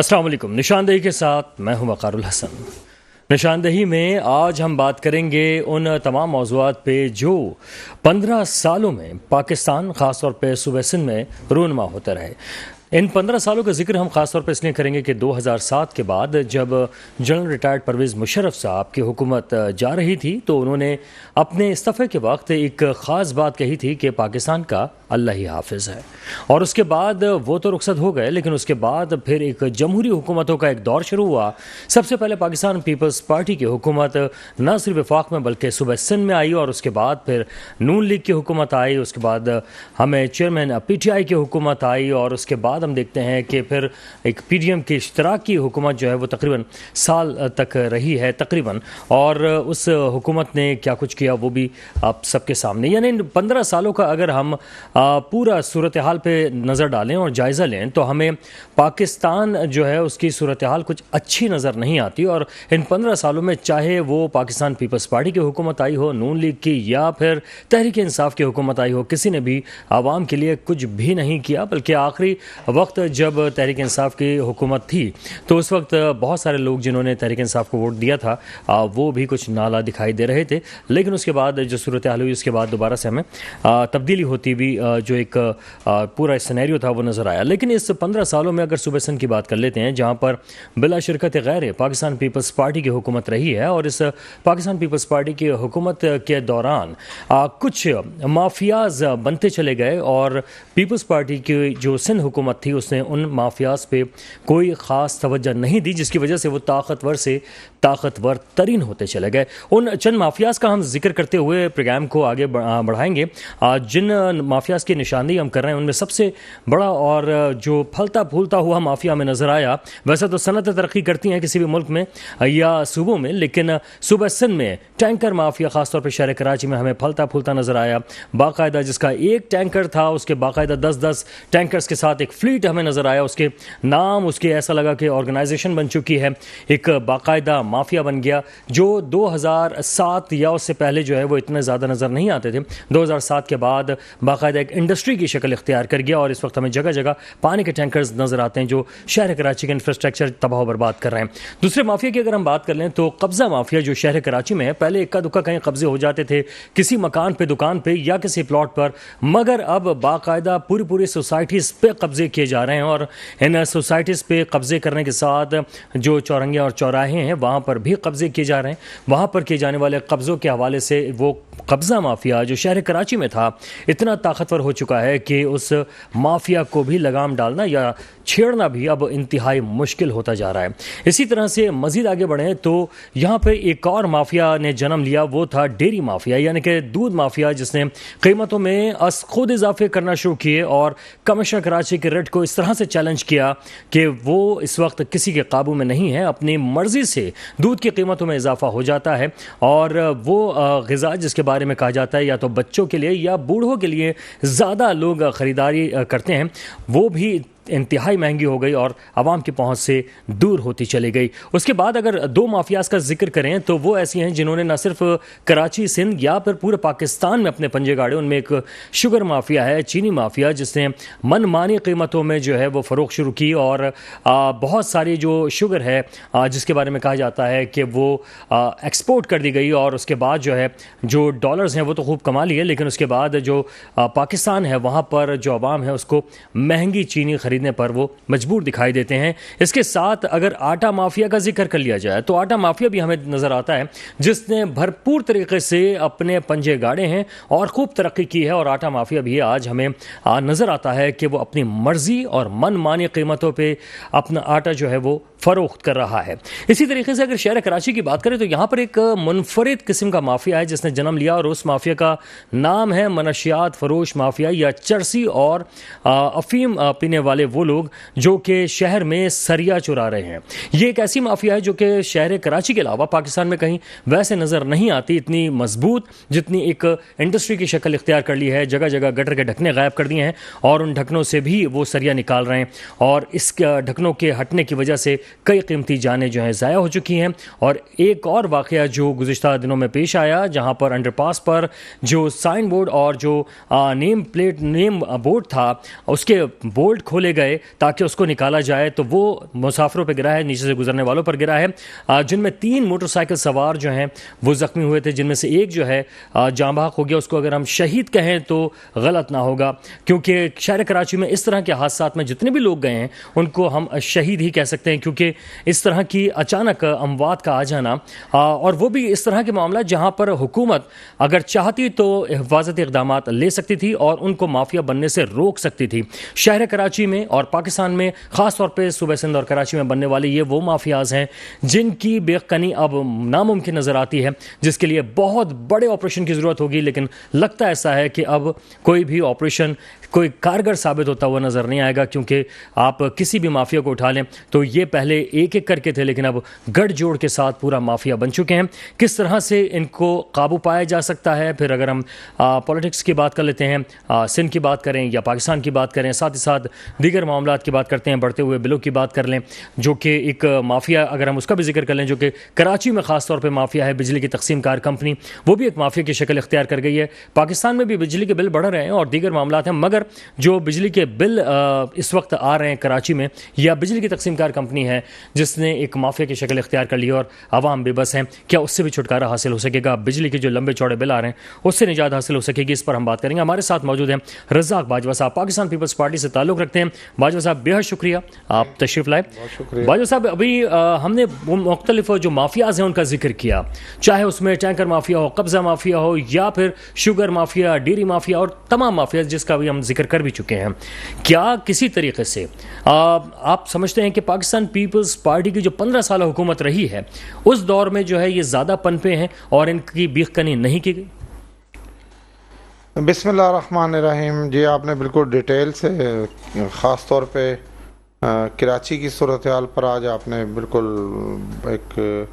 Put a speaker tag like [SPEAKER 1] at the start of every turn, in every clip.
[SPEAKER 1] अस्सलाम वालेकुम। निशानदेही के साथ मैं हूं वक़ारुल हसन। निशानदेही में आज हम बात करेंगे उन तमाम मौज़ूआत पे जो 15 सालों में पाकिस्तान ख़ास तौर पे सूबे सिंध में रूनुमा होते रहे। इन 15 सालों का जिक्र हम ख़ास तौर पे इसलिए करेंगे कि 2007 के बाद जब जनरल रिटायर्ड परवेज़ मुशर्रफ साहब की हुकूमत जा रही थी तो उन्होंने अपने इस्तीफ़े के वक्त एक ख़ास बात कही थी कि पाकिस्तान का अल्लाह ही हाफिज़ है। और उसके बाद वो तो रुखसत हो गए, लेकिन उसके बाद फिर एक जमहूरी हुकूमतों का एक दौर शुरू हुआ। सबसे पहले पाकिस्तान पीपल्स पार्टी की हुकूमत न सिर्फ वफाक में बल्कि सूबे सिंध में आई, और उसके बाद फिर नून लीग की हुकूमत आई। उसके बाद हमें चेयरमैन PTI की हुकूमत आई, और उसके बाद हम देखते हैं कि फिर एक PDM की इश्तराक की हुकूमत जो है वो तकरीबन साल तक रही है तकरीबन। और उस हुकूमत ने क्या कुछ किया वो भी आप सबके सामने। यानी इन 15 सालों का अगर हम पूरा सूरत हाल पे नज़र डालें और जायज़ा लें तो हमें पाकिस्तान जो है उसकी सूरत हाल कुछ अच्छी नज़र नहीं आती। और इन 15 सालों में चाहे वो पाकिस्तान पीपल्स पार्टी की हुकूमत आई हो, नून लीग की, या फिर तहरीक इंसाफ की हुकूमत आई हो, किसी ने भी आवाम के लिए कुछ भी नहीं किया। बल्कि आखिरी वक्त जब तहरीक इंसाफ की हुकूमत थी तो उस वक्त बहुत सारे लोग जिन्होंने तहरीक इंसाफ को वोट दिया था वो भी कुछ नाला दिखाई दे रहे थे। लेकिन उसके बाद जो सूरत हाल हुई उसके बाद दोबारा से हमें तब्दीली होती भी जो एक पूरा सिनेरियो था वो नज़र आया। लेकिन इस 15 सालों में अगर सूबे सिंध की बात कर लेते हैं जहाँ पर बिला शिरकत गैर पाकिस्तान पीपल्स पार्टी की हुकूमत रही है, और इस पाकिस्तान पीपल्स पार्टी की हुकूमत के दौरान कुछ माफियाज बनते चले गए, और पीपल्स पार्टी की जो सिंध हुकूमत थी उसने उन माफियाज पे कोई ख़ास तवज्जो नहीं दी, जिसकी वजह से वो ताकतवर से ताकतवर तरीन होते चले गए। उन चंद माफियाज का हम जिक्र करते हुए प्रोग्राम को आगे बढ़ाएंगे। जिन माफियाज की निशानदेही हम कर रहे हैं उनमें सबसे बड़ा और जो फलता फूलता हुआ माफिया में नज़र आया, वैसे तो सनतें तरक्की करती हैं किसी भी मुल्क में या सूबों में, लेकिन सूबे सिंध में टैंकर माफिया ख़ासतौर पर शहर कराची में हमें फलता फूलता नज़र आया। बाकायदा जिसका एक टैंकर था उसके बाकायदा 10-10 टैंकर्स के साथ एक फ्लीट हमें नज़र आया। उसके नाम उसके ऐसा लगा कि ऑर्गेनाइजेशन बन चुकी है, एक बाकायदा माफिया बन गया, जो 2007 या उससे पहले जो है वो इतने ज़्यादा नज़र नहीं आते थे। 2007 के बाद बाकायदा एक इंडस्ट्री की शक्ल इख्तियार कर गया, और इस वक्त हमें जगह जगह पानी के टैंकर्स नज़र आते हैं जो शहर कराची का इंफ्रास्ट्रक्चर तबाह बर्बाद कर रहे हैं। दूसरे माफिया की अगर हम बात कर लें तो कब्ज़ा माफिया जो शहर कराची में है, पहले इक्का दुक्का कहीं कब्जे हो जाते थे किसी मकान पे, दुकान पे या किसी प्लॉट पर, मगर अब बाकायदा पूरी पूरी सोसाइटीज़ पे कब्जे किए जा रहे हैं। और इन सोसाइटीज़ पे कब्जे करने के साथ जो चौरंगे और चौराहे हैं वहाँ पर भी कब्जे किए जा रहे हैं। वहाँ पर किए जाने वाले कब्ज़ों के हवाले से वो कब्ज़ा माफिया जो शहर कराची में था इतना ताकतवर हो चुका है कि उस माफिया को भी लगाम डालना या छेड़ना भी अब इंतहाई मुश्किल होता जा रहा है। इसी तरह से मज़ीद आगे बढ़ें तो यहाँ पे एक और माफिया ने जन्म लिया, वो था डेयरी माफिया यानी कि दूध माफिया, जिसने कीमतों में खुद इजाफे करना शुरू किए और कमिश्नर कराची के रेट को इस तरह से चैलेंज किया कि वो इस वक्त किसी के काबू में नहीं है। अपनी मर्जी से दूध की कीमतों में इजाफा हो जाता है, और वो ग़िज़ा जिसके बारे में कहा जाता है या तो बच्चों के लिए या बूढ़ों के लिए ज़्यादा लोग ख़रीदारी करते हैं, वो भी इंतहाई महंगी हो गई और आवाम की पहुंच से दूर होती चली गई। उसके बाद अगर दो माफियाज का जिक्र करें तो वो ऐसी हैं जिन्होंने न सिर्फ कराची, सिंध या फिर पूरे पाकिस्तान में अपने पंजे गाड़े। उनमें एक शुगर माफिया है, चीनी माफिया, जिसने मनमानी कीमतों में जो है वो फ़रोख्त शुरू की, और बहुत सारी जो शुगर है जिसके बारे में कहा जाता है कि वो एक्सपोर्ट कर दी गई, और उसके बाद जो है जो डॉलर्स हैं वो तो खूब कमा लिए, लेकिन उसके बाद जो पाकिस्तान है वहाँ पर जो आवाम है उसको महंगी चीनी खरीदने पर वो मजबूर दिखाई देते हैं। इसके साथ अगर आटा माफिया का जिक्र कर लिया जाए तो आटा माफिया भी हमें नजर आता है, जिसने भरपूर तरीके से अपने पंजे गाड़े हैं और खूब तरक्की की है। और आटा माफिया भी आज हमें नजर आता है कि वो अपनी मर्जी और मनमानी कीमतों पे अपना आटा जो है वो फ़रोख्त कर रहा है। इसी तरीके से अगर शहर कराची की बात करें तो यहाँ पर एक मुनफरिद किस्म का माफिया है जिसने जन्म लिया, और उस माफिया का नाम है मनशियात फरोश माफिया, या चरसी और अफीम पीने वाले वो लोग जो कि शहर में सरिया चुरा रहे हैं। ये एक ऐसी माफिया है जो कि शहर कराची के अलावा पाकिस्तान में कहीं वैसे नज़र नहीं आती, इतनी मजबूत जितनी एक इंडस्ट्री की शक्ल इख्तियार कर ली है। जगह जगह गटर के ढकने गायब कर दिए हैं, और उन ढकनों से भी वो सरिया निकाल रहे हैं, और इस ढकनों के हटने की वजह से कई कीमती जानें जो हैं ज़ाया हो चुकी हैं। और एक और वाक़या जो गुज़िश्ता दिनों में पेश आया, जहाँ पर अंडरपास पर जो साइन बोर्ड और जो नेम बोर्ड था उसके बोल्ट खोले खोले गए ताकि उसको निकाला जाए, तो वो मुसाफिरों पर गिरा है, नीचे से गुजरने वालों पर गिरा है, जिनमें 3 मोटरसाइकिल सवार जो हैं वो जख्मी हुए थे, जिनमें से एक जो है जाँ बहक हो गया। उसको अगर हम शहीद कहें तो गलत ना होगा, क्योंकि शहर कराची में इस तरह के हादसात में जितने भी लोग गए हैं उनको हम शहीद ही कह सकते हैं, क्योंकि इस तरह की अचानक अमवात का आ जाना, और वो भी इस तरह के मामला जहाँ पर हुकूमत अगर चाहती तो हिफाजती इक़दाम ले सकती थी और उनको माफिया बनने से रोक सकती थी। शहर कराची में और पाकिस्तान में ख़ास तौर पर सूबे सिंध और कराची में बनने वाले ये वो माफियाज हैं जिनकी बेखनी अब नामुमकिन नज़र आती है, जिसके लिए बहुत बड़े ऑपरेशन की ज़रूरत होगी। लेकिन लगता ऐसा है कि अब कोई भी ऑपरेशन कोई कारगर साबित होता हुआ नज़र नहीं आएगा, क्योंकि आप किसी भी माफिया को उठा लें तो ये पहले एक एक करके थे, लेकिन अब गठजोड़ के साथ पूरा माफिया बन चुके हैं। किस तरह से इनको काबू पाया जा सकता है, फिर अगर हम पॉलिटिक्स की बात कर लेते हैं, सिंध की बात करें या पाकिस्तान की बात करें, साथ ही साथ दीगर मामलात की बात करते हैं, बढ़ते हुए बिलों की बात कर लें, जो कि एक माफिया अगर हम उसका भी जिक्र कर लें जो कि कराची में ख़ास तौर पर माफिया है, बिजली की तकसीम कार कंपनी, वो भी एक माफिया की शक्ल इख्तियार कर गई है। पाकिस्तान में भी बिजली के बिल बढ़ रहे हैं और दीगर मामलात हैं, मगर जो बिजली के बिल इस वक्त आ रहे हैं कराची में, या बिजली की तकसीम कार कंपनी है जिसने एक माफिया की शक्ल इख्तियार कर ली और आवाम बेबस हैं। क्या उससे भी छुटकारा हासिल हो सकेगा? बिजली के जो लंबे चौड़े बिल आ रहे हैं उससे निजात हासिल हो सकेगी? इस पर हम बात करेंगे। हमारे साथ मौजूद हैं रज़ाक बाजवा साहब, पाकिस्तान पीपल्स पार्टी से ताल्लुक़ रखते हैं। बाजवा साहब, बेहद शुक्रिया आप तशरीफ़ लाए। बाजवा साहब, अभी हमने वो मुख्तलिफ जो माफियाज हैं उनका जिक्र किया, चाहे उसमें टैंकर माफिया हो, कब्जा माफिया हो, या फिर शुगर माफिया, डेयरी माफिया और तमाम माफिया जिसका भी हम जिक्र कर भी चुके हैं। क्या किसी तरीके से आप समझते हैं कि पाकिस्तान पीपल्स पार्टी की जो 15 साल हुकूमत रही है उस दौर में जो है ये ज़्यादा पनपे हैं और इनकी बीखकनी नहीं की गई?
[SPEAKER 2] बिस्मिल्लाहिर्रहमानिर्रहीम। जी, आपने बिल्कुल डिटेल से ख़ास तौर पे कराची की सूरत हाल पर आज आपने बिल्कुल एक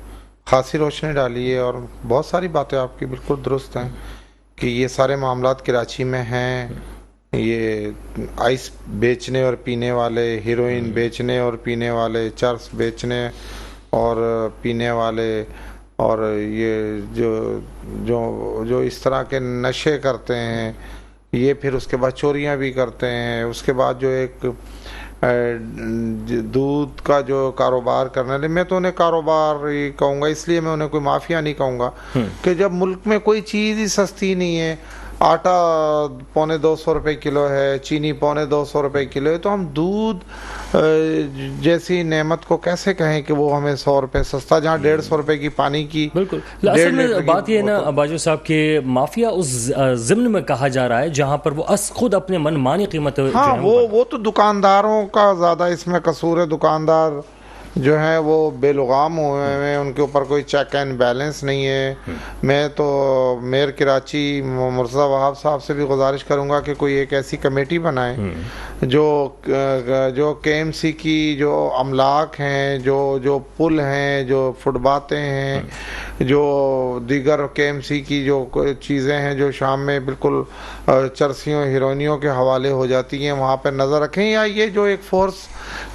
[SPEAKER 2] खासी रोशनी डाली है और बहुत सारी बातें आपकी बिल्कुल दुरुस्त हैं कि ये सारे मामलात कराची में हैं। ये आइस बेचने और पीने वाले, हीरोइन बेचने और पीने वाले, चर्स बेचने और पीने वाले, और ये जो जो जो इस तरह के नशे करते हैं, ये फिर उसके बाद चोरियां भी करते हैं। उसके बाद जो एक दूध का जो कारोबार करने वाले, मैं तो उन्हें कारोबार ही कहूँगा, इसलिए मैं उन्हें कोई माफिया नहीं कहूँगा कि जब मुल्क में कोई चीज़ ही सस्ती नहीं है, आटा ₹250 किलो है, चीनी ₹250 किलो है, तो हम दूध जैसी नेमत को कैसे कहें कि वो हमें ₹100 सस्ता, जहाँ ₹150 की पानी की।
[SPEAKER 1] बिल्कुल, असल में बात ये ना बाजू साहब के माफिया उस ज़िम्न में कहा जा रहा है जहाँ पर वो खुद अपने मनमानी कीमत,
[SPEAKER 2] हाँ, वो तो दुकानदारों का ज़्यादा इसमें कसूर है। दुकानदार जो है वो बेलुगाम हुए हैं, उनके ऊपर कोई चेक एंड बैलेंस नहीं है। मैं तो मेयर कराची मुर्तज़ा वहाब साहब से भी गुजारिश करूंगा कि कोई एक ऐसी कमेटी बनाए जो KMC की जो अमलाक हैं, जो पुल हैं, जो फुटबातें हैं, जो दीगर KMC की जो चीज़ें हैं जो शाम में बिल्कुल चरसियों हीरोइनियों के हवाले हो जाती हैं, वहाँ पर नज़र रखें। या ये जो एक फोर्स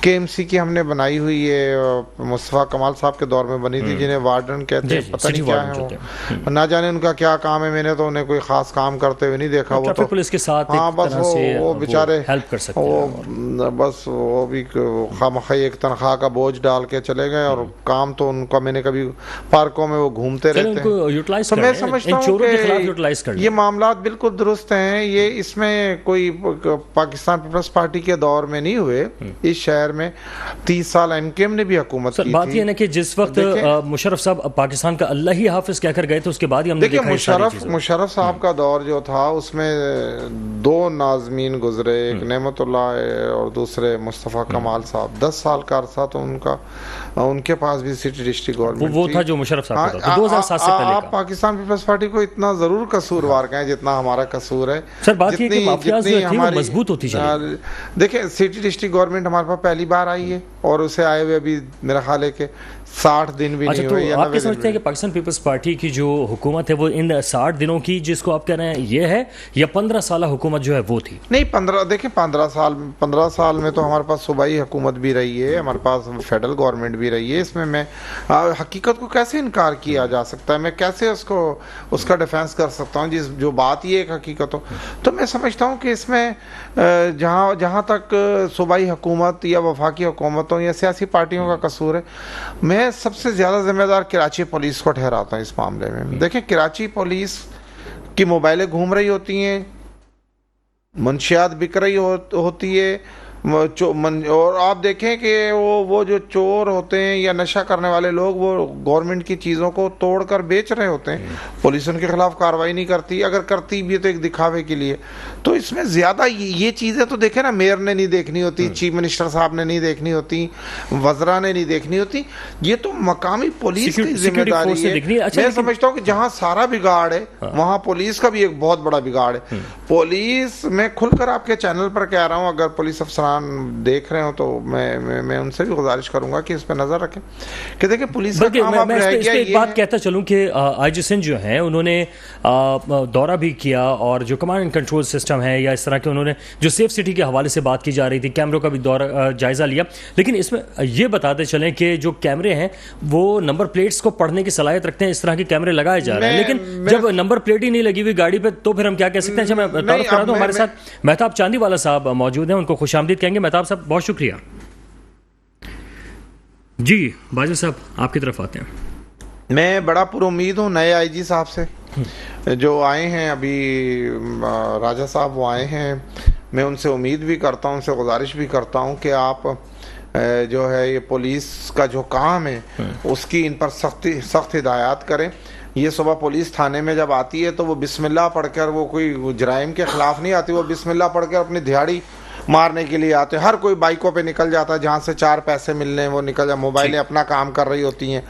[SPEAKER 2] KMC की हमने बनाई हुई है, मुस्तफ़ा कमाल साहब के दौर में बनी थी, जिन्हें वार्डन कहते हैं, पता नहीं क्या है वो, ना जाने उनका क्या काम है। मैंने तो उन्हें कोई खास काम करते हुए नहीं देखा। वो तो
[SPEAKER 1] पुलिस के साथ,
[SPEAKER 2] हाँ, बस वो बेचारे
[SPEAKER 1] हेल्प कर सकते हैं,
[SPEAKER 2] बस वो भी खामखा एक तनख्वाह का बोझ डाल के चले गए और काम तो उनका, मैंने कभी पार्कों में वो घूमते रहते हैं।
[SPEAKER 1] तो
[SPEAKER 2] मैं समझता हूँ कि ये मामला बिल्कुल दुरुस्त हैं। ये इसमें कोई पाकिस्तान पीपल्स पार्टी के दौर में नहीं हुए। इस शहर में 30 साल MKM ने भी हुकूमत की
[SPEAKER 1] बात ये ना कि जिस वक्त मुशर्रफ साहब पाकिस्तान का अल्लाह ही हाफिज कहकर गए थे, उसके बाद ही हमने देखा
[SPEAKER 2] मुशर्रफ साहब का दौर जो था उसमें 2 नाज़मीन गुजरे, एक नेमतुल्लाह और दूसरे मुस्तफ़ा कमाल साहब। 10 साल का अरसा तो उनके पास भी सिटी डिस्ट्रिक्ट गवर्नमेंट
[SPEAKER 1] वो था जो मुशर्रफ साहब का 2007 से पहले।
[SPEAKER 2] आप पाकिस्तान पीपल्स पार्टी को इतना जरूर कसूरवार कहें जितना हमारा कसूर है।
[SPEAKER 1] सर, बात ये कि माफियाज जो थी वो मजबूत होती चली।
[SPEAKER 2] देखिए, सिटी डिस्ट्रिक्ट गवर्नमेंट हमारे पास पहली बार आई है, और उसे आए हुए अभी मेरा ख्याल है कि 60 दिन भी
[SPEAKER 1] अच्छा,
[SPEAKER 2] नहीं
[SPEAKER 1] तो
[SPEAKER 2] हुए या
[SPEAKER 1] आप
[SPEAKER 2] 90
[SPEAKER 1] क्या
[SPEAKER 2] दिन
[SPEAKER 1] समझते हैं कि पाकिस्तान पीपल्स पार्टी की जो हुकूमत है वो इन 60 दिनों की जिसको आप कह रहे हैं ये है, या 15 साल हुकूमत जो है वो थी?
[SPEAKER 2] नहीं, 15 देखिए, 15 साल में तो हमारे पास सूबाई हुकूमत भी रही है, हमारे पास फेडरल गवर्नमेंट भी रही है। इसमें मैं हकीकत को कैसे इनकार किया जा सकता है, मैं कैसे उसका डिफेंस कर सकता हूँ जिस जो बात ये एक हकीकत हो। तो मैं समझता हूँ कि इसमें जहाँ जहाँ तक सूबाई हुकूमत या वफाकी हुकूमतों या सियासी पार्टियों का कसूर है, मैं सबसे ज़्यादा जिम्मेदार कराची पुलिस को ठहराता हूँ इस मामले में। देखिए, कराची पुलिस की मोबाइलें घूम रही होती हैं, मंशियात बिक रही होती है, और आप देखें कि वो जो चोर होते हैं या नशा करने वाले लोग वो गवर्नमेंट की चीज़ों को तोड़कर बेच रहे होते हैं, पुलिस उनके खिलाफ कार्रवाई नहीं करती, अगर करती भी है तो एक दिखावे के लिए। तो इसमें ज़्यादा ये चीज़ें तो देखें ना, मेयर ने नहीं देखनी होती, चीफ मिनिस्टर साहब ने नहीं देखनी होती, वज़रा ने नहीं देखनी होती, ये तो मकामी पुलिस की जिम्मेदारी है।
[SPEAKER 1] अच्छा,
[SPEAKER 2] मैं समझता हूँ कि जहाँ सारा बिगाड़ है वहाँ पुलिस का भी एक बहुत बड़ा बिगाड़ है। पुलिस, मैं खुलकर आपके चैनल पर कह रहा हूँ, अगर पुलिस अफसरान देख रहे हो तो मैं उनसे भी गुजारिश करूंगा कि इस पर नजर रखें कि देखिए पुलिस का काम अब रह गया।
[SPEAKER 1] एक बात कहता चलूं कि आईजी सिंध जो हैं उन्होंने दौरा भी किया, और जो कमांड एंड कंट्रोल सिस्टम है या इस तरह के, उन्होंने जो सेफ सिटी के हवाले से बात की जा रही थी, कैमरों का भी दौरा जायजा लिया। लेकिन इसमें ये बताते चलें कि जो कैमरे हैं वो नंबर प्लेट्स को पढ़ने की सलाहियत रखते हैं, इस तरह के कैमरे लगाए जा रहे हैं, लेकिन जब नंबर प्लेट ही नहीं लगी हुई गाड़ी पे तो फिर हम क्या कह सकते हैं? अच्छा, मैं तारुफ करा दूं, हमारे साथ मेहताब चांदीवाला साहब मौजूद हैं, उनको खुशामदीद कहेंगे। मेहताब साहब, बहुत शुक्रिया। जी बाजिल साहब, आपकी तरफ आते हैं।
[SPEAKER 2] मैं बड़ा पुरुम्मीद हूँ नए आईजी साहब से जो आए हैं अभी, राजा साहब वो आए हैं। मैं उनसे उम्मीद भी करता हूँ, उनसे गुजारिश भी करता हूँ कि आप जो है ये पुलिस का जो काम है उसकी इन पर सख्त हिदायत करें। ये सुबह पुलिस थाने में जब आती है तो वो बिस्मिल्लाह पढ़कर, वो कोई जराइम के खिलाफ नहीं आती, वो बिस्मिल्लाह पढ़कर अपनी दिहाड़ी मारने के लिए आते हैं। हर कोई बाइकों पे निकल जाता है, जहाँ से 4 पैसे मिलने वो निकल जाए, मोबाइलें अपना काम कर रही होती हैं।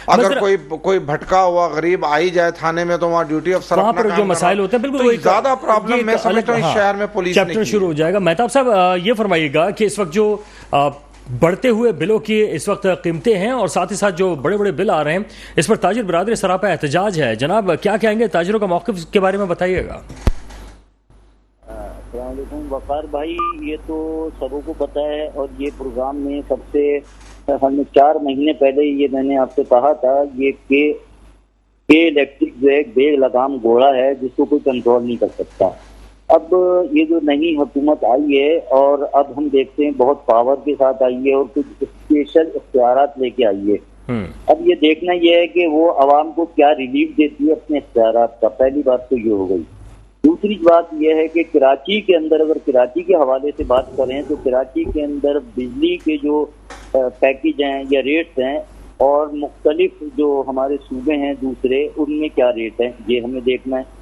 [SPEAKER 2] अगर कोई भटका हुआ गरीब आई जाए थाने में तो वहाँ ड्यूटी अफसर अपना काम
[SPEAKER 1] जो मसाइल होते हैं, बिल्कुल
[SPEAKER 2] तो ज्यादा प्रॉब्लम मैं समझता हूँ शहर में पुलिस
[SPEAKER 1] चैप्टर शुरू हो जाएगा। मेहताब साहब, ये फरमाइएगा कि इस वक्त जो बढ़ते हुए बिलों की इस वक्त कीमतें हैं और साथ ही साथ जो बड़े बड़े बिल आ रहे हैं, इस पर ताजिर बिरादरी सरापा एहतजाज है। जनाब क्या कहेंगे, ताजिरों का मौक़िफ़ के बारे में बताइएगा।
[SPEAKER 3] वकार भाई, ये तो सबों को पता है, और ये प्रोग्राम में सबसे हमने 4 महीने पहले ये मैंने आपसे कहा था, ये के इलेक्ट्रिक जो है बेलगाम घोड़ा है जिसको कोई कंट्रोल नहीं कर सकता। अब ये जो नई हुकूमत आई है और अब हम देखते हैं बहुत पावर के साथ आई है और कुछ स्पेशल इख्तियारात लेके आई है। अब ये देखना ये है कि वो आवाम को क्या रिलीफ देती है अपने इख्तियारात का। पहली बात तो ये हो गई। दूसरी बात यह है कि कराची के अंदर, अगर कराची के हवाले से बात करें तो कराची के अंदर बिजली के जो पैकेज हैं या रेट्स हैं और मुख्तलिफ जो हमारे सूबे हैं दूसरे, उनमें क्या रेट हैं ये हमें देखना है।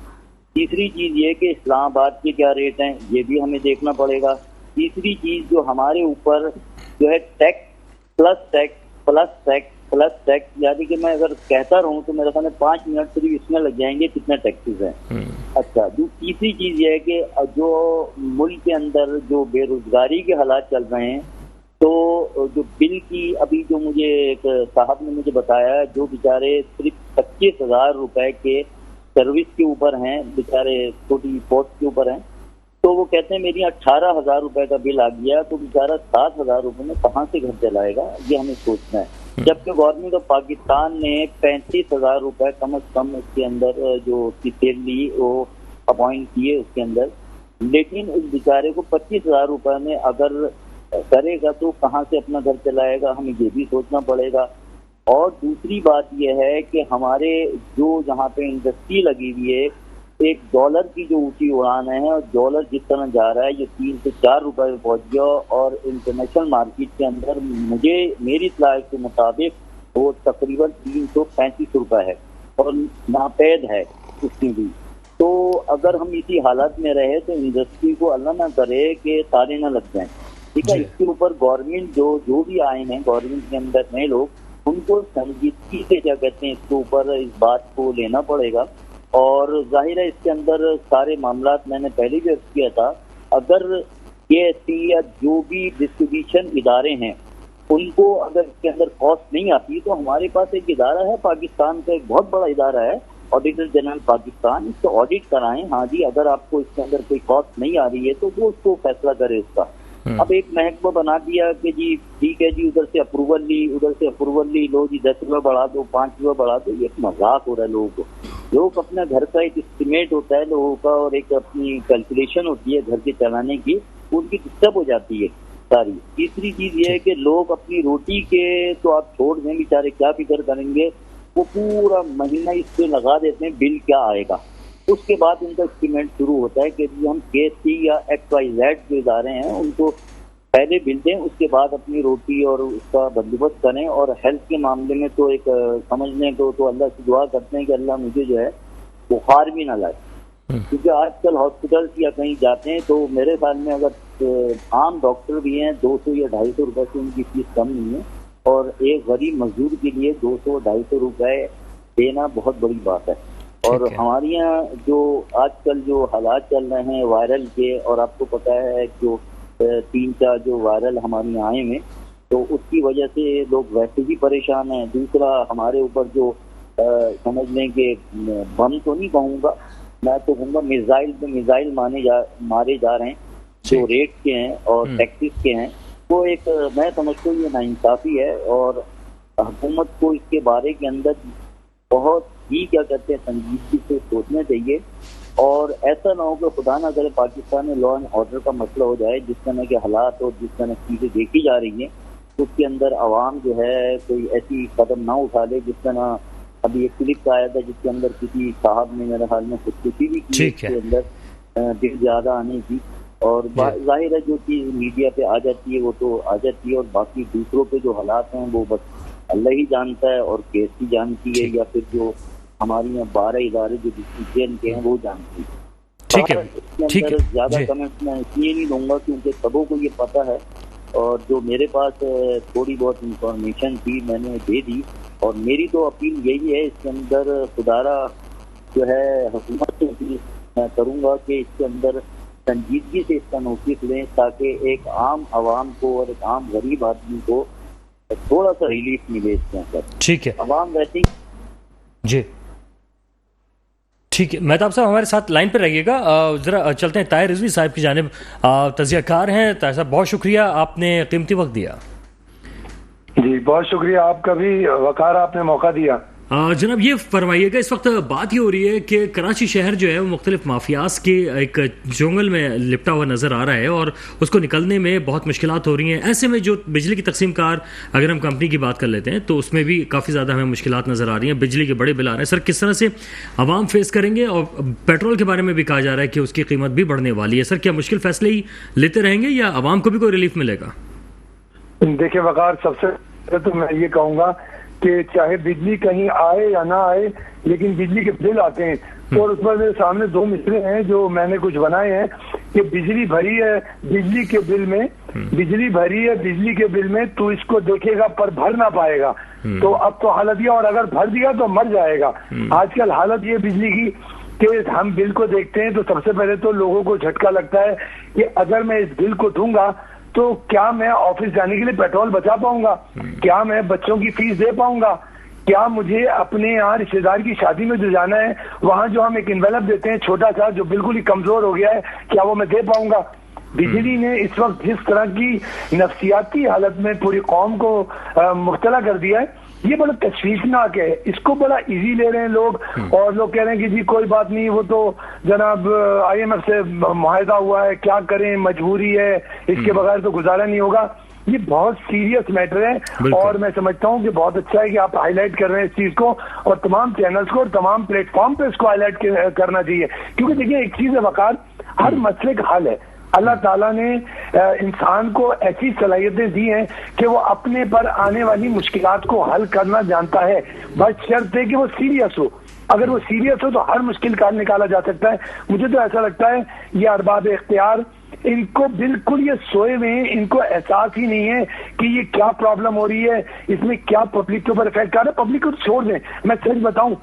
[SPEAKER 3] तीसरी चीज़ ये कि इस्लामाबाद के क्या रेट हैं ये भी हमें देखना पड़ेगा। तीसरी चीज़ जो हमारे ऊपर जो है tax plus tax plus tax plus tax, यानी कि मैं अगर कहता रहूँ तो मेरे सामने 5 मिनट सिर्फ इसमें लग जाएंगे कितने टैक्सेस हैं। अच्छा, तीसरी चीज़ ये है कि जो मुल्क के अंदर जो बेरोजगारी के हालात चल रहे हैं, तो जो बिल की अभी जो मुझे एक साहब ने मुझे बताया, जो बेचारे सिर्फ 25,000 रुपए के सर्विस के ऊपर हैं, बेचारे छोटी पोस्ट के ऊपर हैं, तो वो कहते हैं मेरी 18,000 रुपए का बिल आ गया, तो बेचारा 7,000 रुपए में कहाँ से घर चलाएगा, ये हमें सोचना है। जबकि गवर्नमेंट ऑफ पाकिस्तान ने 35,000 रुपए कम अज कम उसके अंदर जो ली वो अपॉइंट किए उसके अंदर, लेकिन उस बेचारे को 25,000 रुपए में अगर करेगा तो कहाँ से अपना घर चलाएगा, हमें ये भी सोचना पड़ेगा। और दूसरी बात यह है कि हमारे जो जहाँ पे इंडस्ट्री लगी हुई है, एक डॉलर की जो ऊंची उड़ान है और डॉलर जिस तरह जा रहा है ये 3 से 4 रुपए में पहुंच गया, और इंटरनेशनल मार्केट के अंदर मेरी इत्तला के मुताबिक वो तकरीबन 335 रुपए है और नापेद है उसकी भी। तो अगर हम इसी हालत में रहे तो इंडस्ट्री को अल्लाह ना करे कि तारे ना लग जाएं, ठीक है। इसके ऊपर गवर्नमेंट जो भी आए हैं गवर्नमेंट के अंदर नए लोग, उनको संजीदगी से क्या कहते हैं इसके ऊपर इस बात को लेना पड़ेगा। और जाहिर है इसके अंदर सारे मामलात मैंने पहले भी अर्ज किया था, अगर KSC या जो भी डिस्ट्रीब्यूशन इदारे हैं उनको अगर इसके अंदर कॉस्ट नहीं आती तो हमारे पास एक इदारा है, पाकिस्तान का एक बहुत बड़ा इदारा है, ऑडिटर जनरल पाकिस्तान, इसको ऑडिट कराएं। हाँ जी, अगर आपको इसके अंदर कोई कॉस्ट नहीं आ रही है तो वो उसको फैसला करे उसका। अब एक महकमा बना दिया कि जी ठीक है जी, उधर से अप्रूवल ली, उधर से अप्रूवल ली, लो जी 10 रुपये बढ़ा दो, 5 रुपये बढ़ा दो, ये मजाक हो रहा है लोगों को। लोग अपने घर का एक एस्टिमेट होता है लोगों का और एक अपनी कैलकुलेशन होती है घर के चलाने की, उनकी डिस्टर्ब हो जाती है सारी। तीसरी चीज ये है कि लोग अपनी रोटी के तो आप छोड़ दें, बेचारे क्या फिक्र करेंगे, वो पूरा महीना इस पे लगा देते हैं बिल क्या आएगा। उसके बाद उनका एस्टिमेट शुरू होता है कि हम KSC या XYZ जो इदारे हैं उनको पहले बिल दें, उसके बाद अपनी रोटी और उसका बंदोबस्त करें। और हेल्थ के मामले में तो एक समझने को तो अल्लाह से दुआ करते हैं कि अल्लाह मुझे जो है बुखार भी ना लाए, क्योंकि आजकल हॉस्पिटल या कहीं जाते हैं तो मेरे ख्याल में अगर आम डॉक्टर भी हैं 200 या 250 रुपए से उनकी फीस कम नहीं है, और एक गरीब मजदूर के लिए 200-250 रुपए देना बहुत बड़ी बात है। और हमारे यहाँ जो आजकल जो हालात चल रहे हैं वायरल के, और आपको पता है जो 3-4 जो वायरल हमारे यहाँ आए में, तो उसकी वजह से लोग वैसे भी परेशान हैं। दूसरा हमारे ऊपर जो समझ लें कि बम तो नहीं कहूँगा, मैं तो कहूँगा मिसाइल पे मिसाइल मारे जा रहे हैं जो रेट के हैं और टैक्सेस के हैं, वो एक मैं समझता हूँ ये नाइंसाफी है। और हुकूमत को इसके बारे के अंदर बहुत ही क्या कहते हैं संजीदगी से सोचना चाहिए, और ऐसा ना हो कि खुदा ना करे पाकिस्तान में लॉ एंड ऑर्डर का मसला हो जाए। जिस तरह के हालात और जिस तरह चीजें देखी जा रही हैं उसके अंदर आवाम जो है कोई ऐसी कदम ना उठा ले। जिस तरह अभी एक क्लिप आया था जिसके अंदर किसी साहब ने मेरे ख्याल में खुदकुशी भी की, उसके अंदर दिल ज्यादा आने की, और जाहिर है जो चीज मीडिया पे आ जाती है वो तो आ जाती है, और बाकी दूसरों पे जो हालात हैं वो बस अल्लाह ही जानता है और KSC जानती है, या फिर जो हमारे यहाँ 12 इदारे जो डिसीजन के हैं वो जानती है।
[SPEAKER 1] ठीक है, ठीक है।
[SPEAKER 3] ज्यादा कमेंट्स मैं इसलिए नहीं दूंगा क्योंकि सबों को ये पता है, और जो मेरे पास थोड़ी बहुत इंफॉर्मेशन थी मैंने दे दी। और मेरी तो अपील यही है इसके अंदर सुधारा जो है हुकूमत से अपील मैं करूँगा कि इसके अंदर संजीदगी से इसका नोटिस लें, ताकि एक आम आवाम को और एक आम गरीब आदमी को थोड़ा सा रिलीफ मिले इसके अंदर। ठीक है, आवाम वैसे
[SPEAKER 1] जी ठीक है। मेहताब साहब हमारे साथ लाइन पर रहिएगा, जरा चलते हैं ताहिर रिजवी साहब की जानिब। तजियाकार हैं ताहिर साहब, बहुत शुक्रिया, आपने कीमती वक्त दिया।
[SPEAKER 4] जी बहुत शुक्रिया, आपका भी वकार, आपने मौका दिया।
[SPEAKER 1] जनाब ये फरमाइएगा, इस वक्त बात ये हो रही है कि कराची शहर जो है वो मुख्तलिफ माफियाज के एक जंगल में लिपटा हुआ नज़र आ रहा है और उसको निकलने में बहुत मुश्किलात हो रही हैं। ऐसे में जो बिजली की तकसीम कार, अगर हम कंपनी की बात कर लेते हैं तो उसमें भी काफ़ी ज़्यादा हमें मुश्किलात नज़र आ रही हैं, बिजली के बड़े बिल आ रहे हैं। सर किस तरह से आवाम फेस करेंगे? और पेट्रोल के बारे में भी कहा जा रहा है कि उसकी कीमत भी बढ़ने वाली है। सर क्या मुश्किल फैसले ही लेते रहेंगे या आवाम को भी कोई रिलीफ मिलेगा?
[SPEAKER 4] देखिए वकार, सबसे तो मैं ये कहूँगा कि चाहे बिजली कहीं आए या ना आए, लेकिन बिजली के बिल आते हैं, और उसमें मेरे सामने 2 मिसरे हैं जो मैंने कुछ बनाए हैं कि बिजली भरी है बिजली के बिल में, बिजली भरी है बिजली के बिल में, तू इसको देखेगा पर भर ना पाएगा। तो अब तो हालत ये, और अगर भर दिया तो मर जाएगा। आजकल हालत ये बिजली की कि हम बिल को देखते हैं तो सबसे पहले तो लोगों को झटका लगता है कि अगर मैं इस बिल को दूंगा तो क्या मैं ऑफिस जाने के लिए पेट्रोल बचा पाऊंगा, क्या मैं बच्चों की फीस दे पाऊंगा, क्या मुझे अपने यहाँ रिश्तेदार की शादी में जो जाना है वहां जो हम एक इन्वेलप देते हैं छोटा सा जो बिल्कुल ही कमजोर हो गया है, क्या वो मैं दे पाऊंगा। बिजली ने इस वक्त जिस तरह की नफसियाती हालत में पूरी कौम को मुब्तला कर दिया है, ये बड़ा तशवीशनाक है। इसको बड़ा इजी ले रहे हैं लोग, और लोग कह रहे हैं कि जी कोई बात नहीं, वो तो जनाब IMF से मुआहदा हुआ है, क्या करें, मजबूरी है, इसके बगैर तो गुजारा नहीं होगा। ये बहुत सीरियस मैटर है, और मैं समझता हूँ कि बहुत अच्छा है कि आप हाईलाइट कर रहे हैं इस चीज को, और तमाम चैनल्स को और तमाम प्लेटफॉर्म पे इसको हाईलाइट करना चाहिए। क्योंकि देखिए एक चीज है वकार, हर मसले का हल है। अल्लाह ताला ने इंसान को ऐसी सलाहियतें दी हैं कि वो अपने पर आने वाली मुश्किलात को हल करना जानता है, बस शर्त है कि वो सीरियस हो। अगर वो सीरियस हो तो हर मुश्किल का हल निकाला जा सकता है। मुझे तो ऐसा लगता है ये अरबाब इख्तियार, इनको बिल्कुल ये सोए हुए हैं, इनको एहसास ही नहीं है कि ये क्या प्रॉब्लम हो रही है, इसमें क्या पब्लिक के ऊपर इफेक्ट आ रहा है। पब्लिक को छोड़ दें, मैं सच बताऊं,